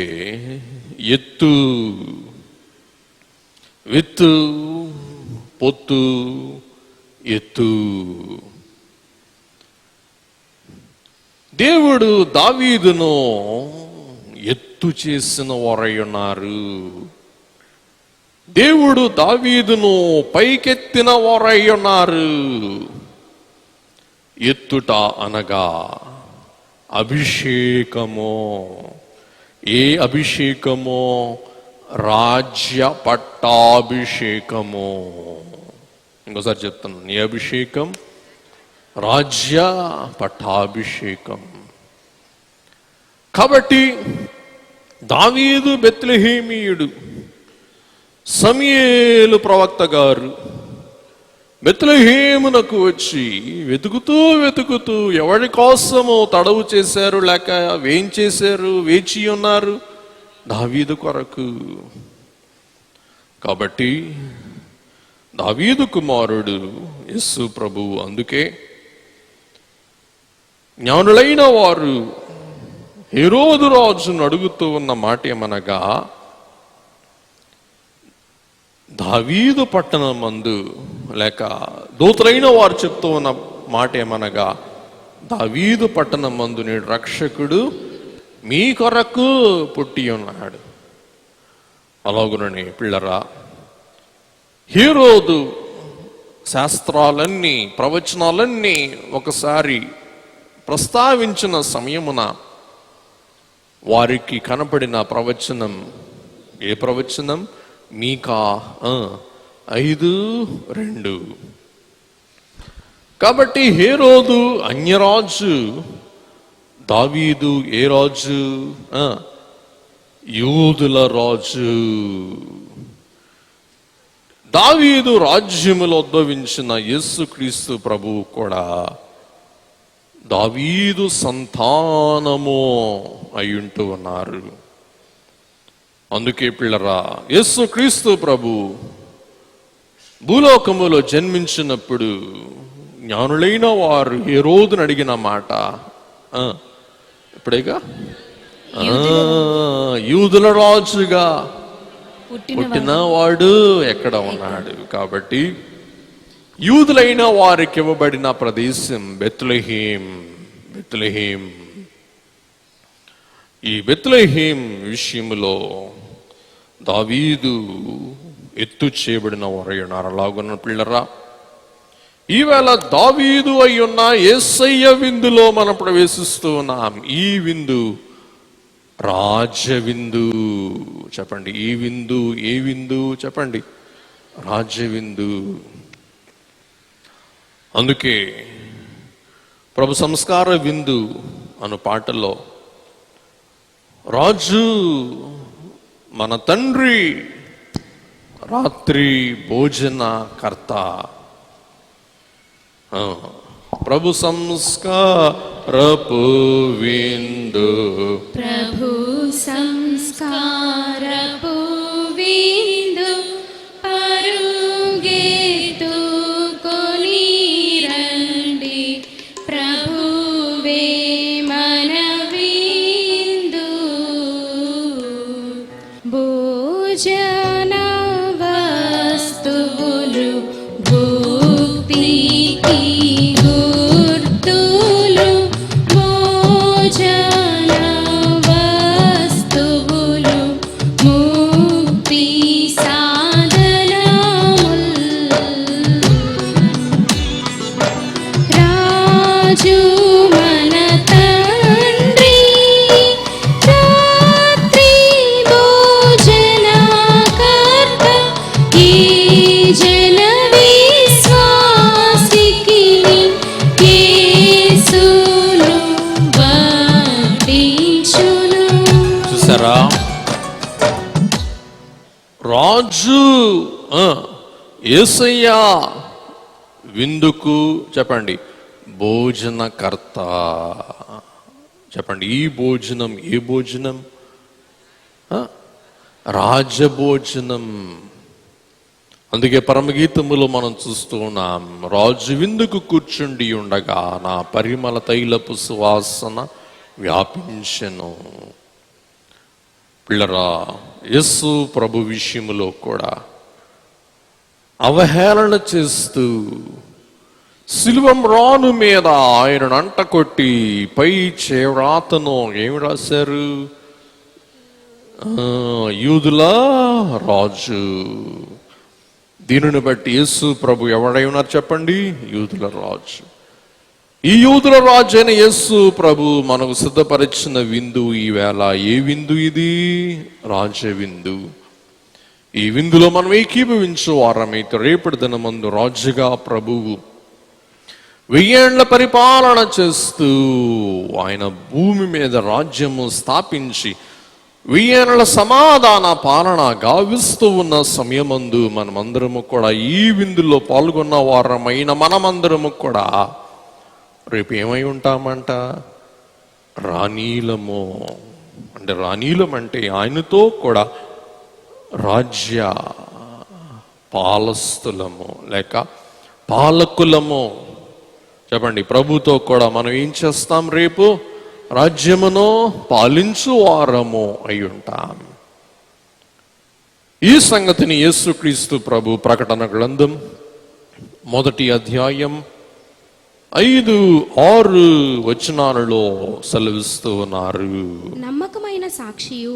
ఎత్తు, విత్తు, పొత్తు, ఎత్తు. దేవుడు దావీదును ఎత్తు చేసిన వారై ఉన్నారు. దేవుడు దావీదును పైకెత్తిన వారై ఉన్నారు. ఎత్తుట అనగా అభిషేకము. ఏ అభిషేకము? రాజ్య పట్టాభిషేకము. ఇంకోసారి చెప్తున్నాను, ఏ అభిషేకం? రాజ్య పట్టాభిషేకం. కాబట్టి దావీదు బెత్లెహేమీయుడు. సమూయేలు ప్రవక్త గారు బెత్లెహేమునకు వచ్చి వెతుకుతూ ఎవరి కోసము తడవు చేశారు లేక వేంచేశారు, వేచి ఉన్నారు? దావీదు కొరకు. కాబట్టి దావీదు కుమారుడు యేసు ప్రభువు. అందుకే జ్ఞానులైన వారు హెరోదు రాజును అడుగుతూ ఉన్న మాట ఏమనగా, దావీదు పట్టణమందు లేక దూతలైన వారు చెప్తూ ఉన్న మాట ఏమనగా, దావీదు పట్టణమందు నేడు రక్షకుడు మీ కొరకు పుట్టి ఉన్నాడు. అలాగునని పిల్లరా, హేరోదు శాస్త్రాలన్నీ ప్రవచనాలన్నీ ఒకసారి ప్రస్తావించిన సమయమున వారికి కనపడిన ప్రవచనం ఏ ప్రవచనం? మీకా 5:2. కాబట్టి హేరోదు అన్యరాజు, దావీదు ఏ రాజు? యూదుల రాజు. దావీదు రాజ్యములో ఉద్భవించిన యేసుక్రీస్తు ప్రభువు కూడా దావీదు సంతానము అయ్యుంటూ ఉన్నారు. అందుకే పిల్లరా, యేసుక్రీస్తు ప్రభు భూలోకములో జన్మించినప్పుడు జ్ఞానులైన వారు హేరోదును అడిగిన మాట ఇప్పుడేగా, యూదుల రాజుగా పుట్టినవాడు ఎక్కడ ఉన్నాడు? కాబట్టి యూదులైన వారికి ఇవ్వబడిన ప్రదేశం బెత్లెహేం. ఈ బెత్లెహేం విషయంలో దావీదు ఎత్తు చేయబడిన వారై ఉన్నారు. అలాగున్న పిల్లరా, ఈవేళ దావీదు అయ్యున్న యేసయ్య విందులో మనం ప్రవేశిస్తూ ఉన్నాం. ఈ విందు రాజవిందు. చెప్పండి, ఈ విందు ఏ విందు? చెప్పండి, రాజవిందు. అందుకే ప్రభు సంస్కార విందు అను పాటలో రాజు మన తండ్రి రాత్రి భోజన కర్త. ప్రభు సంస్కారపు విందు, ప్రభు సంస్కారపు విందు, పరుగెత్తుకొని రండి, ప్రభువే మన విందు. భోజన వస్తువులు భుక్తికి గుర్తులు, భోజన వస్తువులు ముక్తి సాధనములు. రాజు మన తండ్రి రాత్రి భోజన కర్త, ఈ జన విశ్వాసికి యేసును వడ్డించును. చూసారా, రాజు యేసయ్య విందుకు చెప్పండి భోజనకర్త. చెప్పండి, ఈ భోజనం ఏ భోజనం? రాజభోజనం. అందుకే పరమగీతములో మనం చూస్తూ ఉన్నాం, రాజు విందుకు కూర్చుండి ఉండగా నా పరిమళ తైలపు సువాసన వ్యాపించెను. పిల్లరా, యేసు ప్రభు విషయములో కూడా అవహేళన చేస్తూ శిలువ మ్రాను మీద ఆయనను అంటకొట్టి పై చేవ్రాతను ఏమి రాశారు? యూదుల రాజు. దీనిని బట్టి యేసు ప్రభు ఎవడై ఉన్నారు చెప్పండి? యూదుల రాజు. ఈ యూదుల రాజు అయిన యేసు ప్రభు మనకు సిద్ధపరిచిన విందు ఈవేళ ఏ విందు? ఇది రాజవిందు. ఈ విందులో మనం ఏకీభవించు వారమైతే రేపటి దినమందు రాజుగా ప్రభువు 1000 ఏళ్ల పరిపాలన చేస్తూ ఆయన భూమి మీద రాజ్యము స్థాపించి 1000 ఏళ్ల సమాధాన పాలన గావిస్తూ ఉన్న సమయమందు మనమందరము కూడా ఈ విందులో పాల్గొన్న వారమైన మనమందరము కూడా రేపు ఏమై ఉంటామంట? రాణీలము. అంటే రాణీలం అంటే ఆయనతో కూడా రాజ్య పాలస్తులము లేక పాలకులము. చెప్పండి, ప్రభుతో కూడా మనం ఏం చేస్తాం? రేపు రాజ్యమును పాలించు వారము అయి ఉంటాం. ఈ సంగతిని యేసుక్రీస్తు ప్రభు ప్రకటన గ్రంథం 1వ అధ్యాయం 5, 6 వచనాలలో సెలవిస్తూ ఉన్నారు. నమ్మకమైన సాక్షియు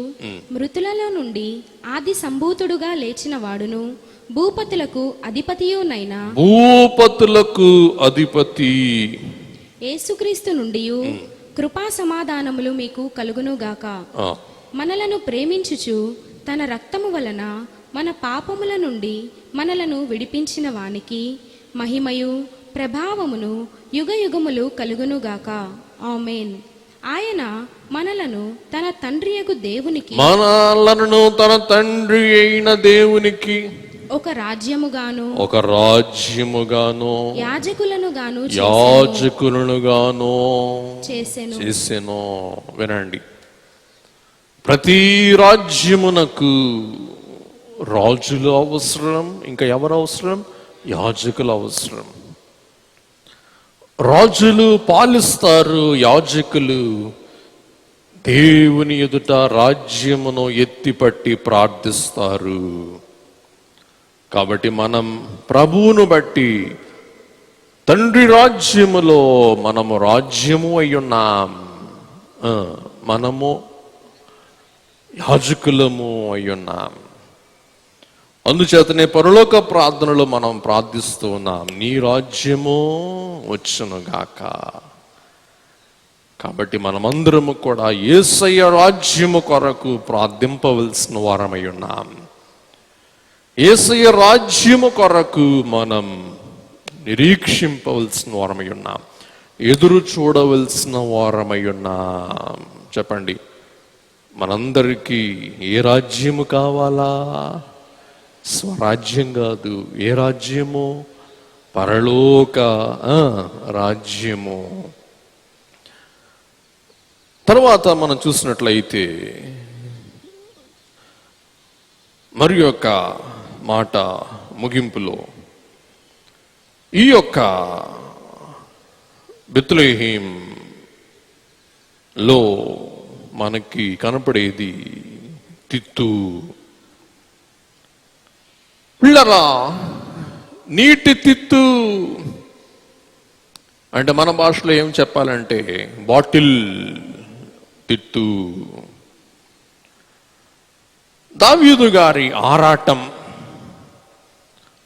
మృతులలో నుండి ఆది సంభూతుడుగా లేచిన వాడును భూపతులకు అధిపతియునైన భూపతులకు అధిపతి యేసుక్రీస్తు నుండి కృపా సమాధానములు మీకు కలుగునుగాక. ఆ, మనలను ప్రేమించుచు తన రక్తము వలన మన పాపముల నుండి మనలను విడిపించిన వానికి మహిమయు ప్రభావమును యుగయుగములు కలుగునుగాక. ఆమేన్. ఆయన మనలను తన తండ్రియగు దేవునికి మనలను తన తండ్రి అయిన దేవునికి ఒక రాజ్యముగాను ఒక రాజ్యముగాను యాజకులను గాను యాజకులను చేసెను. వినండి, ప్రతి రాజ్యమునకు రాజులు అవసరం. ఇంకా ఎవరు అవసరం? యాజకులు అవసరం. రాజులు పాలిస్తారు, యాజకులు దేవుని ఎదుట రాజ్యమును ఎత్తిపట్టి ప్రార్థిస్తారు. కాబట్టి మనం ప్రభువును బట్టి తండ్రి రాజ్యములో మనము రాజ్యము అయ్యున్నాం. మనము యాజకులము అయ్యున్నాం. అందుచేతనే పరలోక ప్రార్థనలో మనం ప్రార్థిస్తూ ఉన్నాం, నీ రాజ్యము వచ్చునుగాక. కాబట్టి మనమందరము కూడా యేసయ్య రాజ్యము కొరకు ప్రార్థింపవలసిన వారమై ఉన్నాం. యేసయ్య రాజ్యము కొరకు మనం నిరీక్షింపవలసిన వారమై ఉన్నాం, ఎదురు చూడవలసిన వారమై ఉన్నాం. చెప్పండి, మనందరికీ ఏ రాజ్యము కావాలా? స్వరాజ్యం కాదు. ఏ రాజ్యము? పరలోక రాజ్యము. తర్వాత మనం చూసినట్లయితే మరి యొక్క మాట ముగింపులో ఈ యొక్క బెత్లెహేంలో మనకి కనపడేది తిత్తు. పిల్లరా, నీటి తిత్తు అంటే మన భాషలో ఏం చెప్పాలంటే బాటిల్ తిత్తు. దావీదు గారి ఆరాటం,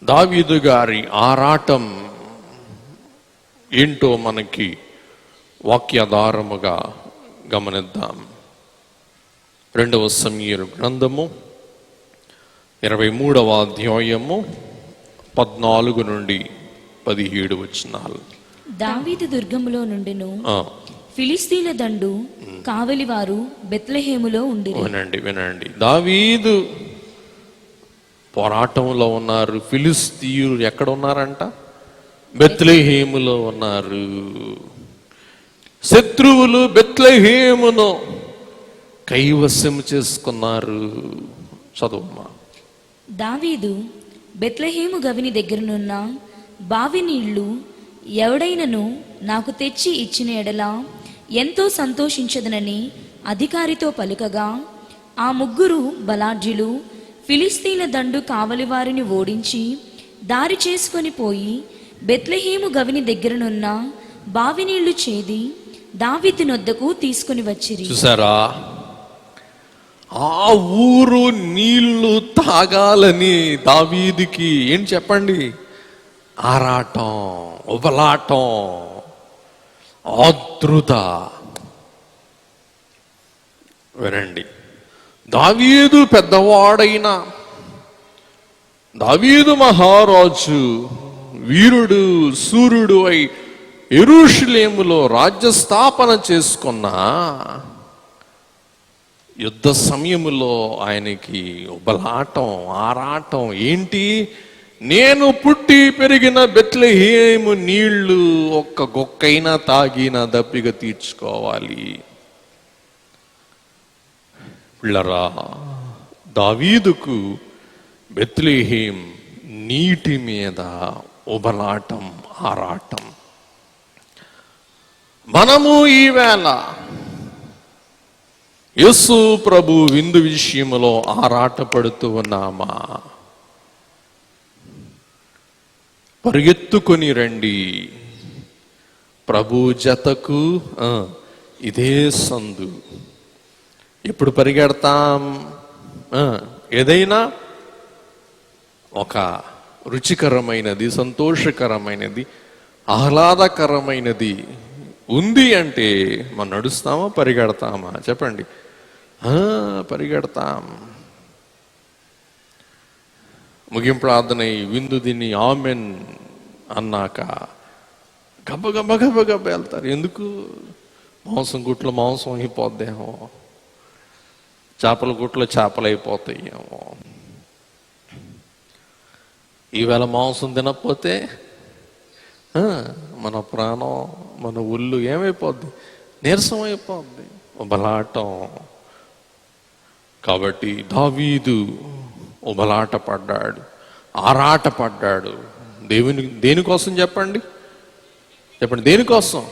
దావీదు గారి ఆరాటం ఏంటో మనకి వాక్యాధారముగా గమనిద్దాం. 2వ సమూయేలు గ్రంథము 23వ అధ్యాయము 14 నుండి 17 వచనాలు. దావీదు దుర్గములో నుండిను ఫిలిస్తీన్ల దండు కావలివారు బెత్లెహేములో ఉండిరి. వినండి వినండి, దావీదు పోరాటంలో ఉన్నారు. ఫిలిస్తీయులు ఎక్కడ ఉన్నారంట? బెత్లెహేములో ఉన్నారు. శత్రువులు బెత్లెహేమును కైవసం చేసుకున్నారు. చదువుమా. దావీదు బెత్లెహేము గవిని దగ్గరనున్న బావి నీళ్లు ఎవడైనను నాకు తెచ్చి ఇచ్చిన ఎడల ఎంతో సంతోషించదనని అధికారితో పలుకగా, ఆ ముగ్గురు బలాఢ్యులు ఫిలిస్తీన్ల దండు కావలి వారిని ఓడించి దారి చేసుకొని పోయి బెత్లెహేము గవిని దగ్గరనున్న బావి నీళ్లు చేది దావీదు నొద్దకు తీసుకుని వచ్చిరి. చూసారా, ఆ ఊరు నీళ్లు తాగాలని దావీదుకి ఏం చెప్పండి, ఆరాటం, ఉబలాటం, ఆతృత. వినండి, దావీదు పెద్దవాడైన దావీదు మహారాజు వీరుడు సూర్యుడు అయి యెరూషలేములో రాజ్య స్థాపన చేసుకున్న యుద్ధ సమయములో ఆయనకి ఉబలాటం, ఆరాటం ఏంటి? నేను పుట్టి పెరిగిన బెత్లెహేము నీళ్లు ఒక్క గొక్కైనా తాగిన దప్పిక తీర్చుకోవాలి. పిల్లరా, దావీదుకు బెత్లెహేం నీటి మీద ఉబలాటం, ఆరాటం. మనము ఈవేళ యేసు ప్రభు విందు విషయంలో ఆరాటపడుతూ ఉన్నామా? పరిగెత్తుకొని రండి, ప్రభు జతకు ఇదే సందు. ఎప్పుడు పరిగెడతాం? ఏదైనా ఒక రుచికరమైనది, సంతోషకరమైనది, ఆహ్లాదకరమైనది ఉంది అంటే మనం నడుస్తామా పరిగెడతామా? చెప్పండి. పరిగెడతాం. ముగింపు ప్రార్థన విందు దీన్ని ఆమెన్ అన్నాక గబ్బ గబ్బ గబ్బ గబ్బ వెళ్తారు. ఎందుకు? మాంసం గుట్లో మాంసం అయిపోద్దేమో, చేపల గుట్లో చేపలు అయిపోతాయేమో. ఈవేళ మాంసం తినకపోతే మన ప్రాణం, మన ఒళ్ళు ఏమైపోద్ది? నీరసం అయిపోద్ది, ఉబలాటం. కాబట్టి దావీదు ఉబలాట పడ్డాడు, ఆరాట పడ్డాడు. దేనికోసం చెప్పండి? దేనికోసం?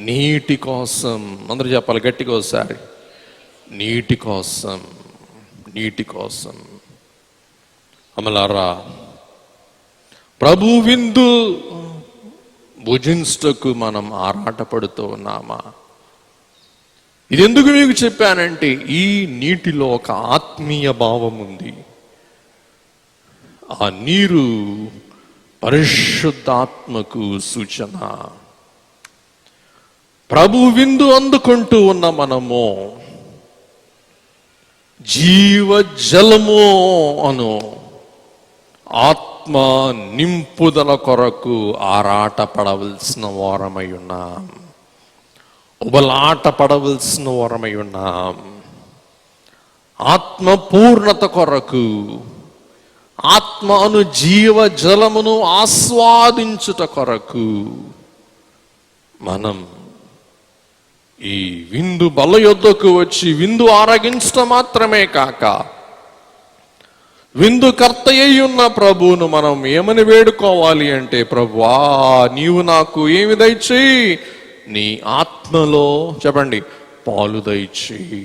నీటి కోసం. అందరూ చెప్పాలి గట్టిగా ఒకసారి, నీటి కోసం, నీటి కోసం. అమలారా, ప్రభు విందు భుజించుటకు మనం ఆరాటపడుతూ ఉన్నామా? ఇది ఎందుకు మీకు చెప్పానంటే, ఈ నీటిలో ఒక ఆత్మీయ భావం ఉంది. ఆ నీరు పరిశుద్ధాత్మకు సూచన. ప్రభు విందు అందుకుంటూ ఉన్న మనము జీవజలము అను ఆత్మ నింపుదల కొరకు ఆరాట పడవలసిన వారమై ఉన్నాం, ఉబలాట పడవలసిన వారమై ఉన్నాం. ఆత్మ పూర్ణత కొరకు, ఆత్మ అను జీవజలమును ఆస్వాదించుట కొరకు మనం ఈ విందు బల్ల యొద్దకు వచ్చి విందు ఆరగించటం మాత్రమే కాక, విందు కర్త అయి ఉన్న ప్రభువును మనం ఏమని వేడుకోవాలి అంటే, ప్రభువా నీవు నాకు ఏమి దయచేయి? నీ ఆత్మలో చెప్పండి పాలు దయచేయి.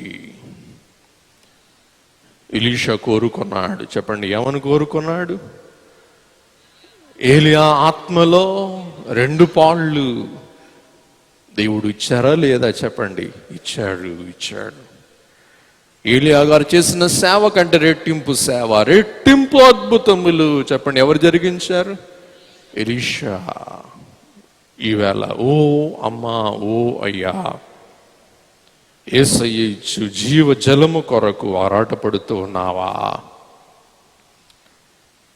ఎలీషా కోరుకున్నాడు. చెప్పండి, ఏమని కోరుకున్నాడు? ఏలియా ఆత్మలో 2 పాళ్ళు దేవుడు ఇచ్చారా లేదా? చెప్పండి, ఇచ్చాడు. ఏలియా గారు చేసిన సేవ కంటే రెట్టింపు సేవ, రెట్టింపు అద్భుతములు చెప్పండి ఎవరు జరిగించారు? ఎలీషా. ఈవేళ ఓ అమ్మా, ఓ అయ్యా, యేసయ్య ఇచ్చు జీవ జలము కొరకు ఆరాటపడుతూ ఉన్నావా?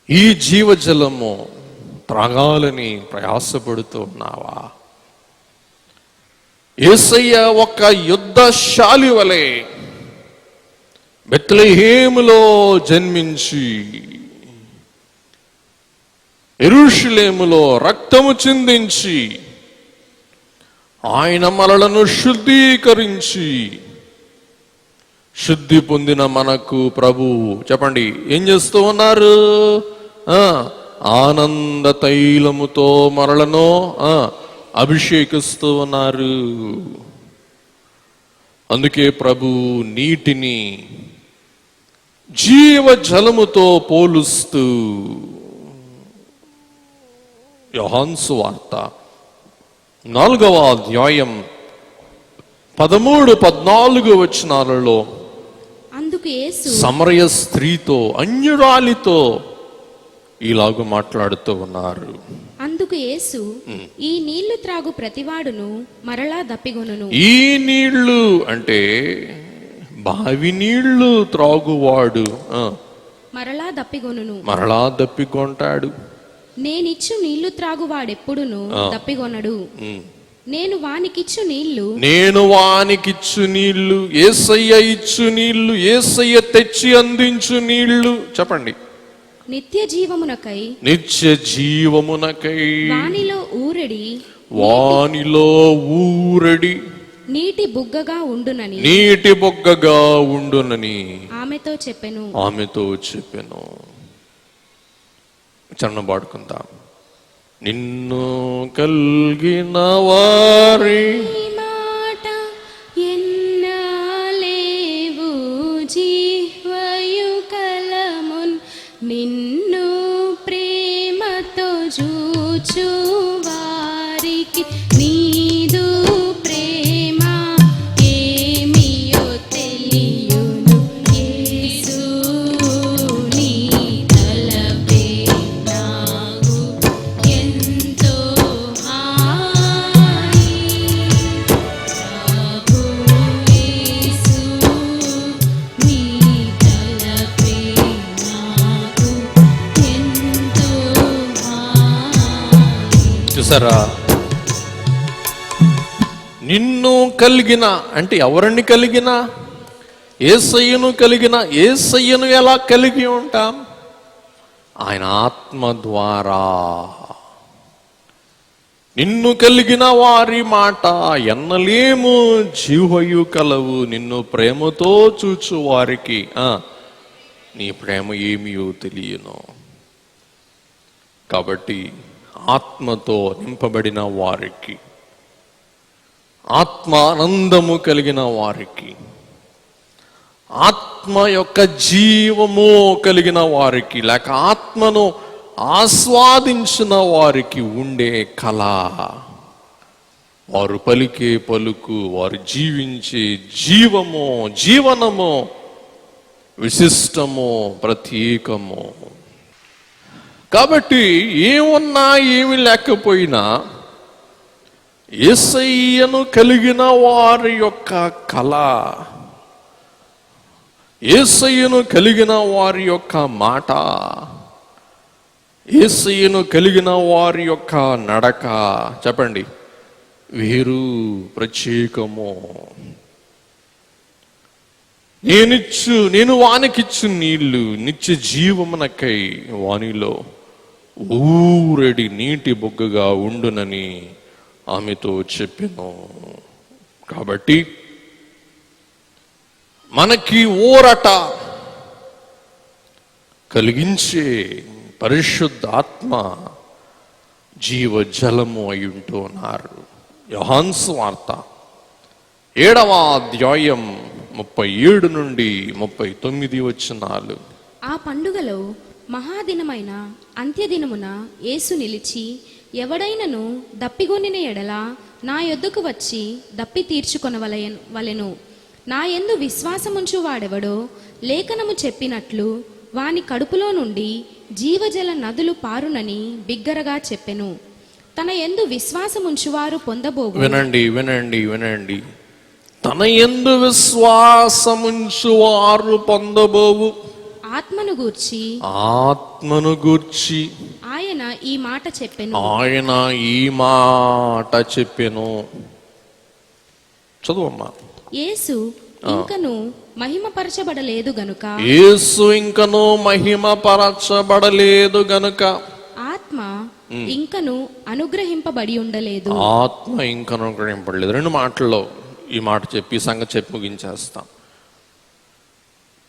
ఈ జీవజలము త్రాగాలని ప్రయాసపడుతూ ఉన్నావా? యేసయ్య ఒక యుద్ధశాలి వలె బెత్లెహేములో జన్మించి యెరూషలేములో రక్తము చిందించి ఆయన మనలను శుద్ధీకరించి శుద్ధి పొందిన మనకు ప్రభు చెప్పండి ఏం చేస్తూ ఉన్నారు? ఆనంద తైలముతో మనలను అభిషేకిస్తూ ఉన్నారు. అందుకే ప్రభు నీటిని జీవజలముతో పోలుస్తూ యోహాను సువార్త 4వ అధ్యాయం 13-14 వచనాలలో అందుకు యేసు సమరయ స్త్రీతో, అన్యురాలితో ఇలాగ మాట్లాడుతూ ఉన్నారు. అందుకు యేసు, ఈ నీళ్లు త్రాగు ప్రతివాడును మరలా దప్పిగొనును. ఈ నీళ్లు అంటే బావి నీళ్లు త్రాగువాడు మరలా దప్పికొంటాడు. నేనిచ్చు నీళ్లు త్రాగువాడెప్పుడును దప్పిగొనడు. నేను వానికిచ్చు నీళ్లు యేసయ్య ఇచ్చు నీళ్లు, యేసయ్య తెచ్చి అందించు నీళ్లు చెప్పండి నిత్య జీవమునకై వానిలో ఊరడి నీటి బుగ్గగా ఉండునని ఆమెతో చెప్పెను. చరణం పాడుకుందాం. నిన్ను కలిగిన వారి మాట ఎన్నలేవు జీవయు కలమున్ నిన్ను ప్రేమతో జూచు వారికి నీ చూసారా? నిన్ను కలిగిన అంటే ఎవరిని కలిగిన? యేసయ్యను కలిగిన. యేసయ్యను ఎలా కలిగి ఉంటాం? ఆయన ఆత్మ ద్వారా. నిన్ను కలిగిన వారి మాట ఎన్నలేము జీవయు కలవు, నిన్ను ప్రేమతో చూచు వారికి నీ ప్రేమ ఏమియో తెలియను. కాబట్టి ఆత్మతో నింపబడిన వారికి, ఆత్మానందము కలిగిన వారికి, ఆత్మ యొక్క జీవము కలిగిన వారికి, లేక ఆత్మను ఆస్వాదించిన వారికి ఉండే కళ, వారు పలికే పలుకు, వారు జీవించే జీవము, జీవనము విశిష్టము, ప్రత్యేకము. కాబట్టి ఏమున్నా ఏమి లేకపోయినా యేసయ్యను కలిగిన వారి యొక్క కళ, యేసయ్యను కలిగిన వారి యొక్క మాట, యేసయ్యను కలిగిన వారి యొక్క నడక, చెప్పండి, వేరు, ప్రత్యేకము. నేను వానికిచ్చు నీళ్లు నిత్య జీవమునకై వానిలో ఊరడి నీటి బొగ్గగా ఉండునని ఆమెతో చెప్పెను. కాబట్టి మనకి ఊరట కలిగించే పరిశుద్ధాత్మ జీవజలము అయి ఉంటున్నారు. యోహాను సువార్త 7వ అధ్యాయం 37 నుండి 39 వచనాలు. ఆ పండుగలో మహాదినమైన అంత్యదినమున యేసు నిలిచి, ఎవడైనను దప్పిగొనిన ఎడల నా యొద్దకు వచ్చి దప్పి తీర్చుకొనవలెను. నా యందు విశ్వాసముంచు వాడెవడో లేఖనము చెప్పినట్లు వాని కడుపులో నుండి జీవజల నదులు పారునని బిగ్గరగా చెప్పెను. తన యందు విశ్వాసముంచువారు పొందబోవు. వినండి వినండి వినండి. తన యందు విశ్వాసముంచువారు పొందబోవు ఆత్మను గూర్చి ఆయన ఈ మాట చెప్పెను. చదువమ్మా. యేసు ఇంకను మహిమపరచబడలేదు గనుక ఆత్మ ఇంకను అనుగ్రహింపబడి ఉండలేదు. ఆత్మ ఇంకను అనుగ్రహింపబడలేదు. 2 మాటల్లో ఈ మాట చెప్పి సంగతి చెప్పి ముగించేస్తాం.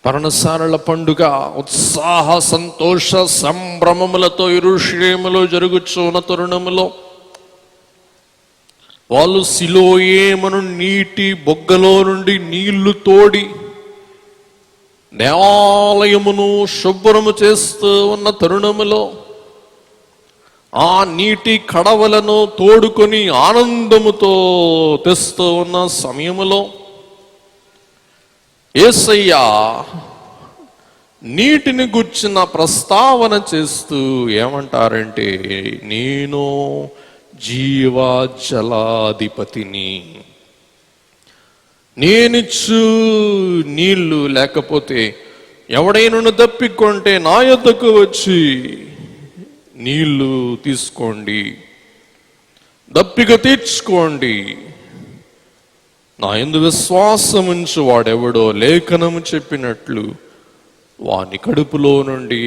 పర్ణశాలల పండుగ ఉత్సాహ సంతోష సంభ్రమములతో యెరూషలేములో జరుగుచున్న తరుణములో వాళ్ళు సిలోయేమను నీటి బొగ్గలో నుండి నీళ్లు తోడి దేవాలయమును శుభ్రము చేస్తూ ఉన్న తరుణములో ఆ నీటి కడవలను తోడుకొని ఆనందముతో తెస్తూ ఉన్న సమయములో యేసయ్య నీటిని గుర్చిన ప్రస్తావన చేస్తూ ఏమంటారంటే, నేను జీవజలాధిపతిని, నేనిచ్చు నీళ్లు లేకపోతే ఎవడైనా దప్పికొంటే నా యొద్దకు వచ్చి నీళ్లు తీసుకోండి, దప్పిక తీర్చుకోండి. నా యందు విశ్వాసముంచు వాడెవడో లేఖనము చెప్పినట్లు వాని కడుపులో నుండి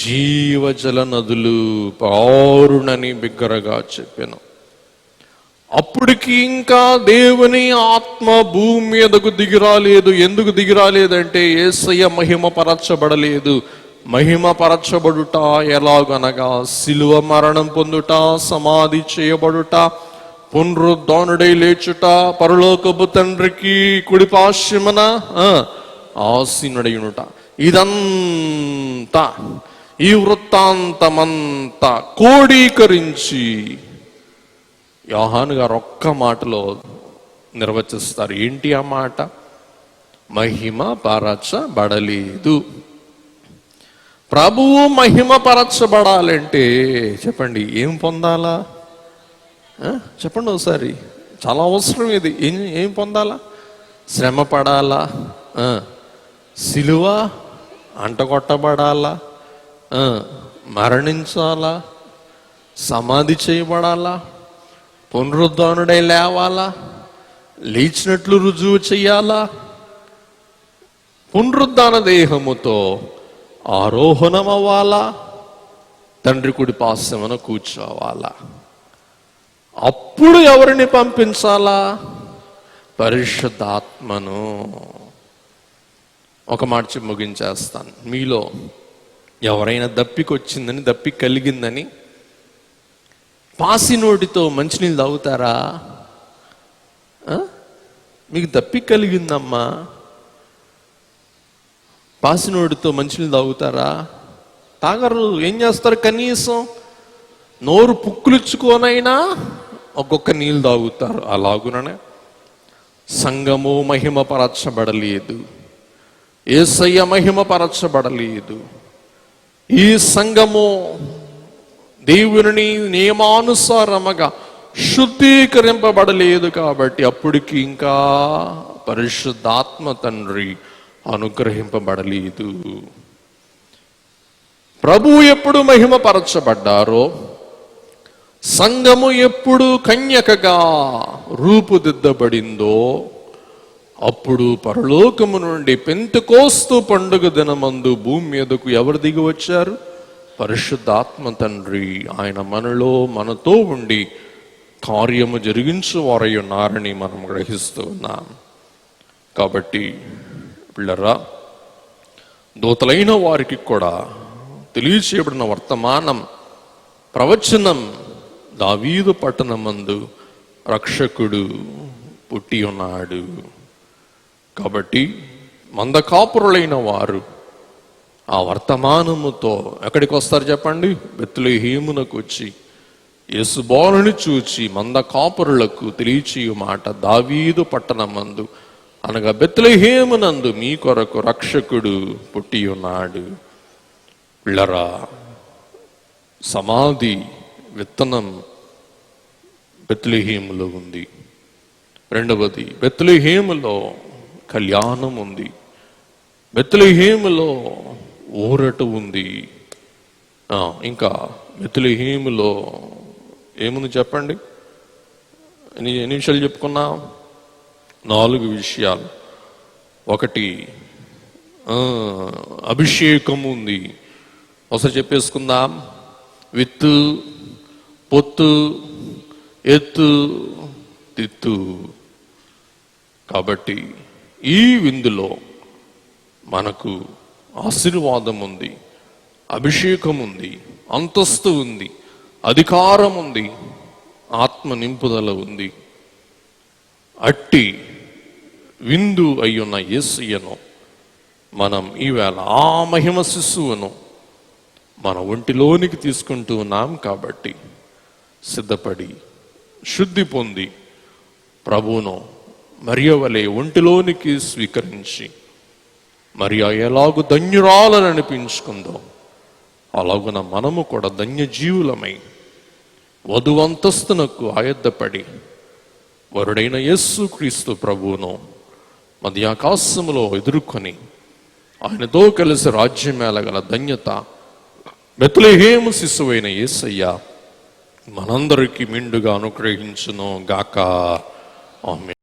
జీవజల నదులు పారునని బిగ్గరగా చెప్పాను. అప్పటికి ఇంకా దేవుని ఆత్మ భూమి మీదకు దిగిరాలేదు. ఎందుకు దిగిరాలేదంటే యేసయ్య మహిమపరచబడలేదు. మహిమపరచబడుట ఎలాగనగా సిలువ మరణం పొందుట, సమాధి చేయబడుట, పునరుద్ధానుడై లేచుట, పరలోకపు తండ్రికి కుడిపార్శ్వమున ఆసీనుడైయునుట. ఇదంతా ఈ వృత్తాంతమంతా కోడీకరించి యోహాను గారు ఒక్క మాటలో నిర్వచిస్తారు. ఏంటి ఆ మాట? మహిమపరచబడలేదు. ప్రభువు మహిమపరచబడాలంటే చెప్పండి ఏం పొందాలా? చెప్పండి ఒకసారి. చాలా అవసరం ఇది. ఏం పొందాలా? శ్రమ పడాలా, సిలువ అంటగొట్టబడాలా, మరణించాలా, సమాధి చేయబడాలా, పునరుద్ధరణుడై లేవాలా, లేచినట్లు రుజువు చెయ్యాలా, పునరుద్ధాన దేహముతో ఆరోహణమవ్వాలా, తండ్రి కుడి పార్శ్వమున కూర్చోవాలా. అప్పుడు ఎవరిని పంపించాలా? పరిశుద్ధాత్మను. ఒక మాట చెప్పి ముగించేస్తాను. మీలో ఎవరైనా దప్పికొచ్చిందని, దప్పి కలిగిందని పాసి నోటితో మంచినీళ్ళు తాగుతారా? మీకు దప్పి కలిగిందమ్మా, పాసి నోటితో మంచినీళ్ళు తాగుతారా? తాగరు. ఏం చేస్తారు? కనీసం నోరు పుక్కులుచ్చుకోనైనా ఒక్కొక్క నీళ్ళు తాగుతారు. అలాగుననే సంఘము మహిమపరచబడలేదు, యేసయ్య మహిమపరచబడలేదు. ఈ సంఘము దేవుని నియమానుసారముగా శుద్ధీకరింపబడలేదు కాబట్టి అప్పటికి ఇంకా పరిశుద్ధాత్మ తండ్రి అనుగ్రహింపబడలేదు. ప్రభువు ఎప్పుడు మహిమపరచబడ్డారో, సంఘము ఎప్పుడు కన్యకగా రూపుదిద్దబడిందో, అప్పుడు పరలోకము నుండి పెంతెకోస్తు పండుగ దినమందు భూమి మీదకు ఎవరు దిగి వచ్చారు? పరిశుద్ధాత్మ తండ్రి. ఆయన మనలో, మనతో ఉండి కార్యము జరిగించు వారై ఉన్నారని మనం గ్రహిస్తూ ఉన్నాం. కాబట్టి పిల్లరా, దూతలైన వారికి కూడా తెలియచేయబడిన వర్తమానం, ప్రవచనం, దావీదు పట్టణమందు రక్షకుడు పుట్టి ఉన్నాడు. కాబట్టి మందకాపురులైన వారు ఆ వర్తమానముతో ఎక్కడికి వస్తారు చెప్పండి? బెత్లెహేమునకు వచ్చి యేసు బాలుని చూచి మందకాపురులకు తెలియచేయు మాట, దావీదు పట్టణమందు అనగా బెత్లెహేమునందు మీ కొరకు రక్షకుడు పుట్టి ఉన్నాడు. పిల్లరా, సమాధి విత్తనం బెత్లెహేములో ఉంది. రెండవది, బెత్లెహేములో కళ్యాణం ఉంది, బెత్లెహేములో ఊరట ఉంది. ఇంకా బెత్లెహేములో ఏముంది చెప్పండి? ఎన్ని నిమిషాలు చెప్పుకున్నాం? 4 విషయాలు. ఒకటి, అభిషేకం ఉంది. ఒకసారి చెప్పేసుకుందాం. విత్తు, పొత్తు, ఎత్తు, తిత్తు. కాబట్టి ఈ విందులో మనకు ఆశీర్వాదం ఉంది, అభిషేకం ఉంది, అంతస్తు ఉంది, అధికారం ఉంది, ఆత్మ నింపుదల ఉంది. అట్టి విందు అయ్యున్న యేసయ్యను మనం ఈవేళ, ఆ మహిమ శిశువును మన ఒంటిలోనికి తీసుకుంటూ ఉన్నాం. కాబట్టి సిద్ధపడి శుద్ధి పొంది ప్రభువును మరియ వలె ఒంటిలోనికి స్వీకరించి మరియ ఎలాగూ ధన్యురాలని అనిపించుకుందో అలాగున మనము కూడా ధన్య జీవులమై వధువు అంతస్తునకు ఆయత్తపడి వరుడైన యేసు క్రీస్తు ప్రభువును మధ్యాకాశములో ఎదుర్కొని ఆయనతో కలిసి రాజ్యమేలగల ధన్యత బెత్లెహేము శిశువైన యేసయ్య మనందరికీ మెండుగా అనుగ్రహించును గాక. ఆమేన్.